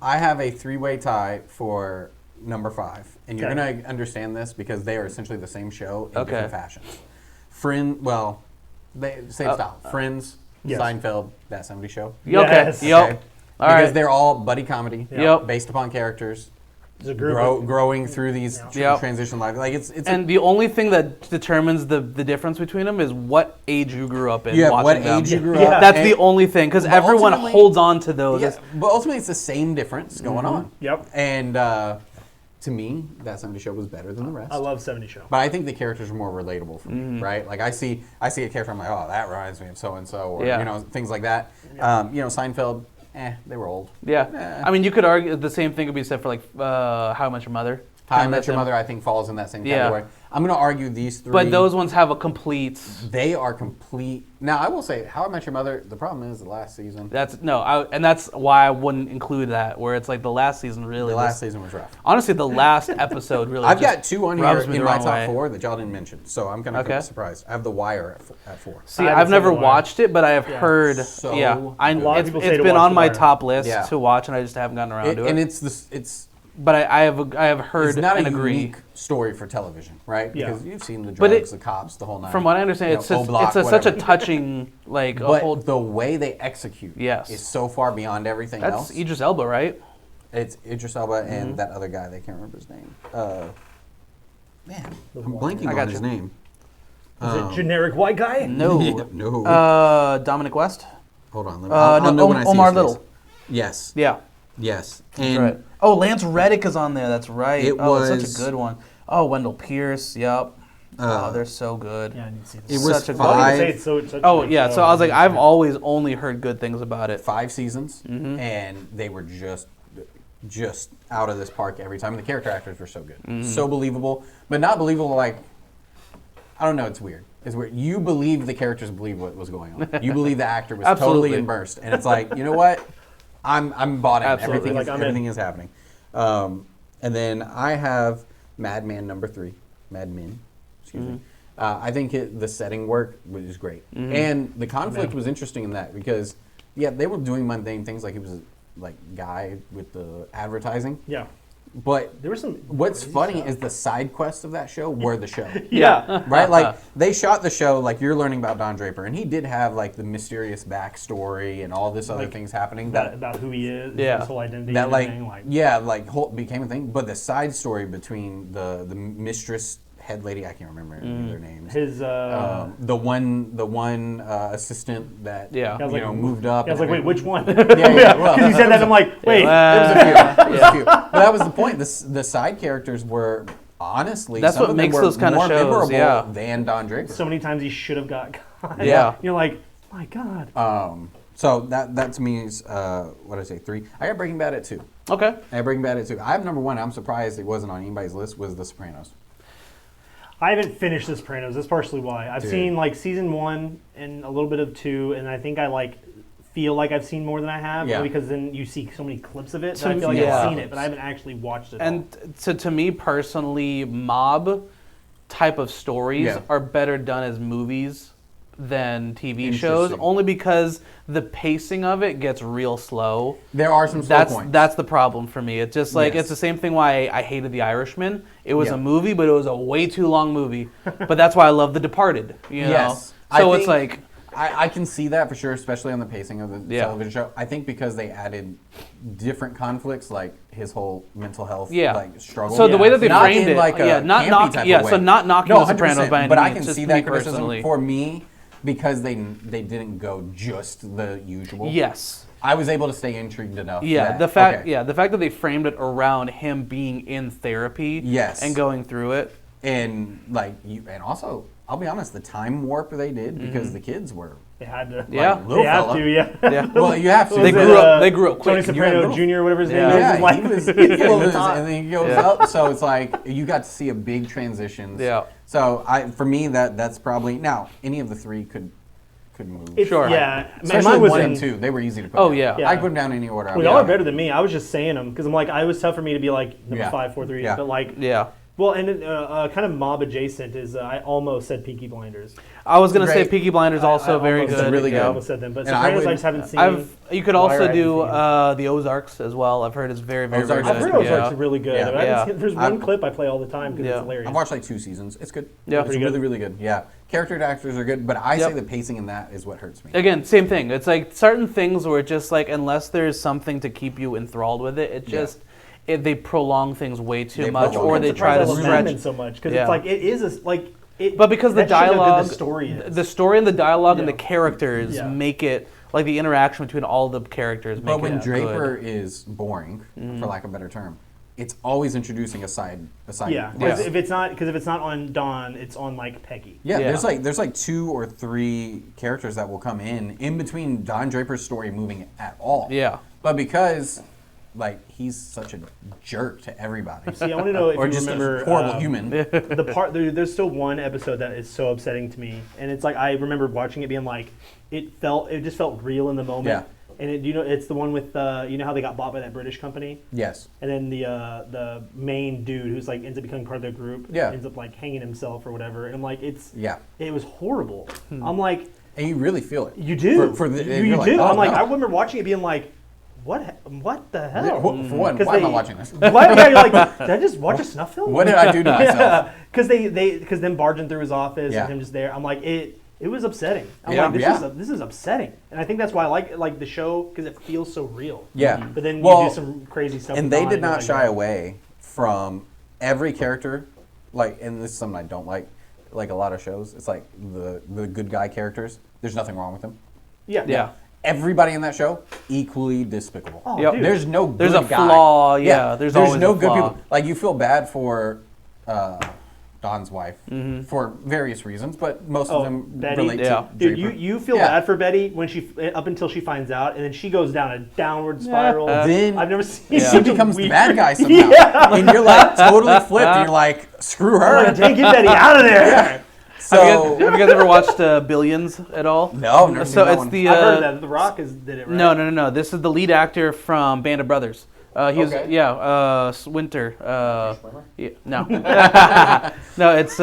I have a 3-way tie for number 5, and you're Okay. going to understand this because they are essentially the same show in Okay. different fashions. Same style. Friends, Yes. Seinfeld, That 70s Show. Okay. Yes. Yep. Okay? All Because right. they're all buddy comedy, Yep. based upon characters, It's a group. growing through these Yep. transition life. Like it's And the only thing that determines the difference between them is what age you grew up in. yeah, watching what them. age you grew Yeah. up. That's and- the only thing, because But everyone ultimately- holds on to those. Yeah, but ultimately it's the same difference going on. Yep. And to me, That 70s Show was better than the rest. I love 70 Show. But I think the characters are more relatable for Mm-hmm. me, right? Like I see a character, I'm like, oh, that reminds me of so and so, or Yeah. things like that. Seinfeld, they were old. Yeah. I mean, you could argue the same thing could be said for like How I Met Your Mother. How I Kinda Met that Your same- Mother, I think, falls in that same Yeah. category. I'm going to argue these 3. But those ones have a complete. They are complete. Now, I will say, How I Met Your Mother, the problem is the last season. And that's why I wouldn't include that, where it's like the last season really. The last season was rough. Honestly, the last episode really. I've just got 2 on here rubs me in the my wrong top way. 4 that y'all didn't mention, so I'm going to Okay. be surprised. I have The Wire at 4. See, I haven't I've seen never The Wire. watched it, but I have heard. So yeah, good. A lot of it's people say to been watch on The my Wire. top list Yeah. to watch, and I just haven't gotten around to it. And it's but I have heard It's not and a agree. unique story for television, right? Yeah. Because you've seen the But drugs, the cops, the whole nine. From what I understand, You know, it's just, O-Block, such a whatever. touching like a But whole. the way they execute Yes. is so far beyond everything That's else. Idris Elba, right? It's Idris Elba Mm-hmm. and that other guy. They can't remember his name. Man, I'm white blanking I on got his you. name. Is it generic white guy? No. No. Dominic West. Hold on. I'll know when I see Omar his face. Little. Yes. Yeah. Yes. That's And right. Oh, Lance Reddick is on there. That's right. It It's was- such a good one. Oh, Wendell Pierce. Yep. Oh, they're so good. Yeah, I need to see it this. was Such a good- I was gonna five. say it's so, such Oh a yeah. show. So I was like, I've always only heard good things about it. 5 seasons, Mm-hmm. and they were just out of this park every time. And the character actors were so good, Mm-hmm. so believable, but not believable like, I don't know. It's weird. It's weird. You believe the characters believe what was going on. You believe the actor was Absolutely. totally immersed, and it's like, you know what? I'm bought in. Absolutely. Everything Like, is I'm in. everything is happening. And then I have Mad Men number 3. Mad Men. Excuse me. I think the setting work was great, and the conflict was interesting in that because, yeah, they were doing mundane things like he was a guy with the advertising, Yeah. but There was some. what's crazy funny stuff. is the side quests of that show were the show. Yeah. Right? Like, they shot the show, like, you're learning about Don Draper, and he did have, like, the mysterious backstory and all this other Like, things happening about who he is, Yeah. his whole identity, that and like, everything. yeah, like, whole, became a thing. But the side story between the mistress, head lady, I can't remember any of their names. His. The one assistant that, Yeah. I was like, moved up. I was like, wait, which one? Yeah, well, Because he said that, I'm like, wait. There was a few. But that was the point. The side characters were honestly That's some what of them makes were those kind of more shows, memorable yeah. than Don Draper. So many times he should have got caught. Yeah. You're like, my God. So that to me is what did I say, 3. I got Breaking Bad at 2. Okay. I got Breaking Bad at 2. I have number 1. I'm surprised it wasn't on anybody's list. Was The Sopranos. I haven't finished The Sopranos. That's partially why. I've Dude. seen like season 1 and a little bit of 2, and I think I feel like I've seen more than I have. Yeah. Because then you see so many clips of it To that I feel like me, yeah. I've seen it, but I haven't actually watched it. And to me personally, mob type of stories Yeah. are better done as movies than TV shows, Interesting. only because the pacing of it gets real slow. There are some slow That's points. that's the problem for me. It's just like Yes. it's the same thing why I hated The Irishman. It was Yeah. a movie, but it was a way too long movie. But that's why I love The Departed. You know? Yes. So I it's think- like I can see that for sure, especially on the pacing of the Yeah. television show. I think because they added different conflicts, like his whole mental health struggle. So the way that they Not framed in it, like a yeah, not campy knock, type yeah, of way. so not knocking No, The Sopranos 100%, by any but I means, can just see me that criticism personally. for me because they didn't go just the usual. Yes. I was able to stay intrigued enough. Yeah, that, the fact okay. the fact that they framed it around him being in therapy Yes. and going through it. and and also I'll be honest, the time warp they did because the kids were They had to. Yeah. little They have fella. to, yeah. Yeah. Well, you have to. They Was grew it, up- they grew up Tony quick. You're a Soprano little- Jr. Whatever his Yeah. name Yeah, is. Like, he was, and then he goes up. So it's like you got to see a big transitions. Yeah. So for me that's probably now any of the 3 could move. It's- Sure. Yeah. Especially mine was 1 in, and 2. They were easy to put. Oh, down. yeah. Yeah. I put them down in any order. Well, y'all are better than me. I was just saying them because I'm like, it was tough for me to be like number Yeah. 5, 4, 3. Yeah. But like, Yeah. well, and then, kind of mob adjacent is I almost said Peaky Blinders. I was gonna say Great. Peaky Blinders also I very almost- good. really I good. almost said them, but And I Sopranos I, would- just haven't seen. You could Wire also I haven't do seen. the Ozarks as well. I've heard it's very very Ozarks very I've good. heard good. Ozarks Yeah. are really good. Yeah. I haven't Yeah. seen- there's one clip I play all the time because Yeah. it's hilarious. I've watched like 2 seasons. It's good. Yeah. It's Pretty really really good. Yeah. Character actors are good, but I Yep. say the pacing in that is what hurts me. Again, same thing. It's like certain things where it's just like unless there's something to keep you enthralled with it, it just they prolong things way too They much, prolong or it. they I'm try to surprised I love stretch. so much because Yeah. it's like it is it. But because the that shows how good dialogue, the story is. the story and the dialogue and the Yeah. characters Yeah. make it like the interaction between all the characters. Make But when it Draper good. is boring, for lack of a better term, it's always introducing a side. yeah, quest. because if it's not on Don, it's on like Peggy. Yeah, Yeah. there's like 2 or 3 characters that will come in between Don Draper's story moving at all. Yeah. But because like he's such a jerk to everybty. See, I want to know if or you just remember a horrible human. the part. There's still one episode that is so upsetting to me, and it's like I remember watching it being like it just felt real in the moment. Yeah. And it's the one with you know how they got bought by that British company. Yes. And then the main dude who's like ends up becoming part of their group Yeah. ends up like hanging himself or whatever. And I'm like, Yeah. it was horrible. I'm like, And you really feel it. you do. For the, you you're like, do. oh, I'm like, no. I remember watching it being like, what the hell? For one, why am I watching this? Why, yeah, you're like, did I just watch a snuff film? What did I do to myself? Because because them barging through his office and him just there. I'm like, it was upsetting. I'm like, this is upsetting. And I think that's why I like the show, because it feels so real. Yeah. But then you do some crazy stuff. And they did not shy away from every character. Like, and this is something I don't like a lot of shows. It's like the good guy characters. There's nothing wrong with them. Yeah. Everybody in that show equally despicable. Oh, Yep. dude. There's no good There's a guy. flaw. Yeah. There's always no a good flaw. people. Like, you feel bad for Don's wife for various reasons, but most of them Betty? relate Yeah. to Dude, Draper. you feel bad for Betty when up until she finds out, and then she goes down a downward spiral. Then I've never seen she such a becomes the weird- bad guy somehow, and you're like totally flipped. And you're like, screw her. Dang, get Betty out of there. So Have you guys ever watched Billions at all? no, I've never seen So that it's one. the I've heard that The Rock did it right. No. This is the lead actor from Band of Brothers. He was Okay. Winter. Yeah, no, no. It's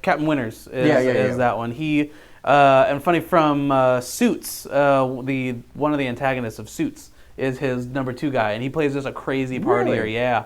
Captain Winters is that one. He and funny from Suits. One of the antagonists of Suits is his number 2 guy, and he plays just a crazy partier. Really? Yeah.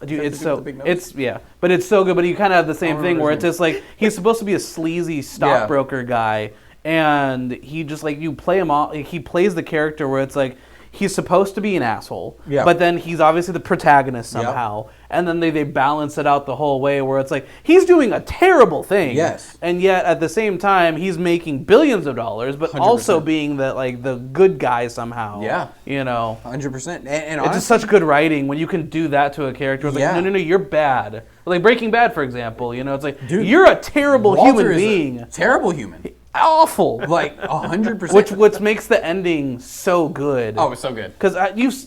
Dude, it's the dude so with the big nose? but it's so good. But you kind of have the same thing where it's just like he's supposed to be a sleazy stockbroker guy, and he just like you play him all. He plays the character where it's like he's supposed to be an asshole, but then he's obviously the protagonist somehow, and then they balance it out the whole way where it's like he's doing a terrible thing, and yet at the same time he's making billions of dollars, but 100%. also being the good guy somehow. 100%. And it's honestly, just such good writing when you can do that to a character. It's like, no, you're bad. Like Breaking Bad, for example. It's like, dude, you're a terrible Walter human is being. a terrible human. Awful. Like 100%. Which makes the ending so good. Oh, it's so good. Because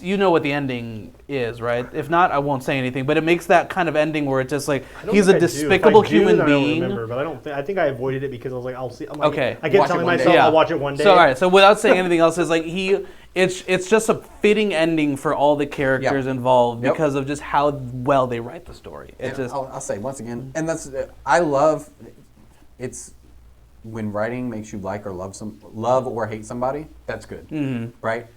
you know what the ending is, right? If not, I won't say anything. But it makes that kind of ending where it's just like he's a despicable human being. I don't remember, but I don't. I think I avoided it because I was like, I'll see. I'm like, Okay. I kept Watch it telling one day. myself Yeah. I'll watch it one day. So all right. So without saying anything else, is like it's just a fitting ending for all the characters involved because of just how well they write the story. It's just I'll say once again, and that's I love it's when writing makes you like or love or hate somebody. That's good, right?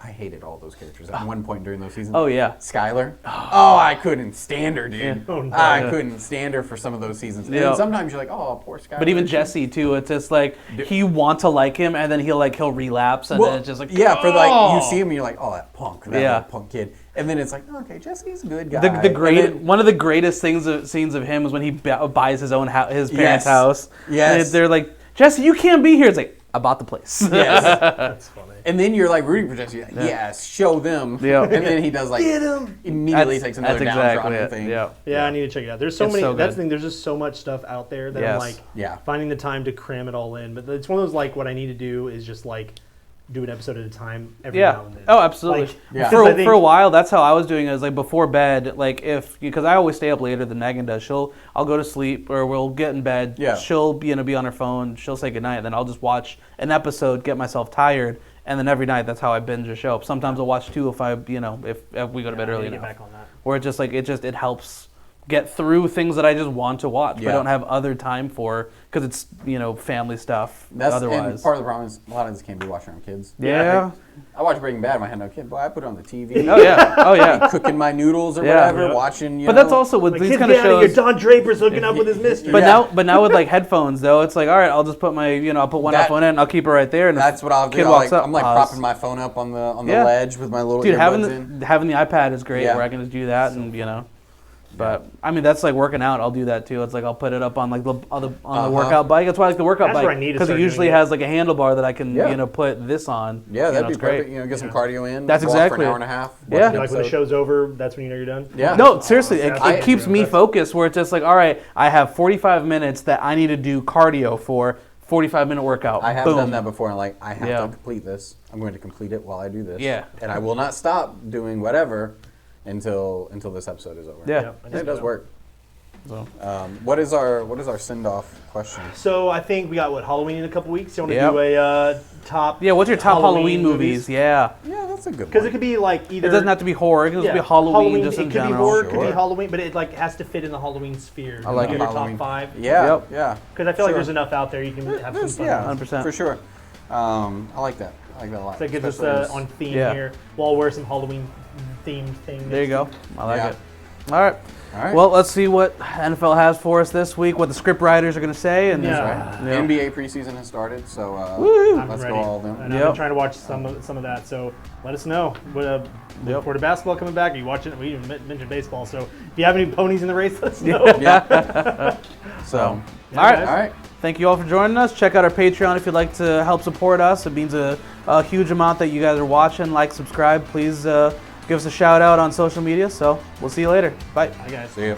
I hated all those characters at one point during those seasons. Oh, yeah. Skylar. Oh, I couldn't stand her, dude. Yeah. Oh, no. I couldn't stand her for some of those seasons. Yeah. And sometimes you're like, oh, poor Skylar. But even Jesse too, it's just like you want to like him, and then he'll relapse, and then it's just like for like you see him and you're like, oh, that punk, that Yeah. little punk kid, and then it's like, okay, Jesse's a good guy. One of the greatest scenes of him is when he buys his own his parents' Yes. house. Yes. And they're like, Jesse, you can't be here. It's like, I bought the place. Yes. That's funny. And then you're like rooting for Jesse. You're like, yes, show them. Yeah. And then he does like Get him. immediately takes another downtrodden thing. Yeah. Yeah, I need to check it out. There's so It's many. so That's the good. thing. There's just so much stuff out there that I'm Yes. like finding the time to cram it all in. But it's one of those like what I need to do is just like do an episode at a time every now and then. Oh, absolutely. Like, Yeah. because I think- For a while, that's how I was doing it. Was like before bed, like because I always stay up later than Megan does. I'll go to sleep or we'll get in bed. Yeah. She'll be on her phone. She'll say goodnight, and then I'll just watch an episode, get myself tired, and then every night that's how I binge a show. Sometimes I'll watch 2 if if we go to bed I early need to enough. get back on that. Where it helps get through things that I just want to watch, but Yeah. I don't have other time for because it's family stuff. That's otherwise. and part of the problem is a lot of this can't be watching on kids. Yeah. I watched Breaking Bad when I had no kid. Boy, I put it on the TV. Oh yeah. Cooking my noodles or Yeah. whatever, Yeah. watching. But that's also with Like, these kids, kind of get out of here. shows. Don Draper's hooking up with his mistress. But Yeah. now with like headphones though, it's like all right, I'll just put my I'll put one headphone in, and I'll keep it right there, and That's what I'll do. kid walks up, I'm like pause. propping my phone up on the Yeah. ledge with my little Dude, earbuds in. having the iPad is great, Yeah. where I can just do that, and But I mean, that's like working out. I'll do that too. It's like I'll put it up on like on the workout bike. That's why I like the workout That's bike where I need to because it start usually doing it. has like a handlebar that I can Yeah. put this on. Yeah, that'd it's be great. perfect. Get some cardio in. That's walk exactly for an it. hour and a half. Yeah. watch an Like when the episode. show's over, that's when you know you're done. Yeah. No, seriously, that's it keeps me that's- focused. Where it's just like, all right, I have 45 minutes that I need to do cardio for 45-minute workout. I have Boom. done that before. And like, I have Yeah. to complete this. I'm going to complete it while I do this. Yeah. And I will not stop doing whatever until this episode is over. Yeah. And it does work. So. What is our send off question? So I think we got Halloween in a couple weeks. You want to Yep. do a top? Yeah, what's your top Halloween movies? Yeah. Yeah, that's a good one. Because it could be like either. It doesn't have to be horror. It can just be Halloween, just in it could general. be horror, it could be Sure. Halloween, but it like has to fit in the Halloween sphere. I like Your it. top Halloween. 5. Yeah, Yep. yeah. Because I feel like Sure. there's enough out there you can have some fun. Yeah, 100%. for sure. I like that. I like that a lot. So it gets us Especially on theme Yeah. here. We'll all wear some Halloween themed thing. There you go. I like Yeah. it. All right. All right. Well, let's see what NFL has for us this week, what the script writers are going to say. And Yeah. The Yeah. NBA preseason has started, so I'm let's ready. go all of them. And I've Yep. been trying to watch some of that. So let us know. Look forward to basketball coming back. Are you watching? We even mentioned baseball. So if you have any ponies in the race, let us know. Yeah. So, Yeah, All right. guys. all right. Thank you all for joining us. Check out our Patreon if you'd like to help support us. It means a huge amount that you guys are watching. Like, subscribe. Please give us a shout out on social media. So we'll see you later. Bye. Bye, guys. See you.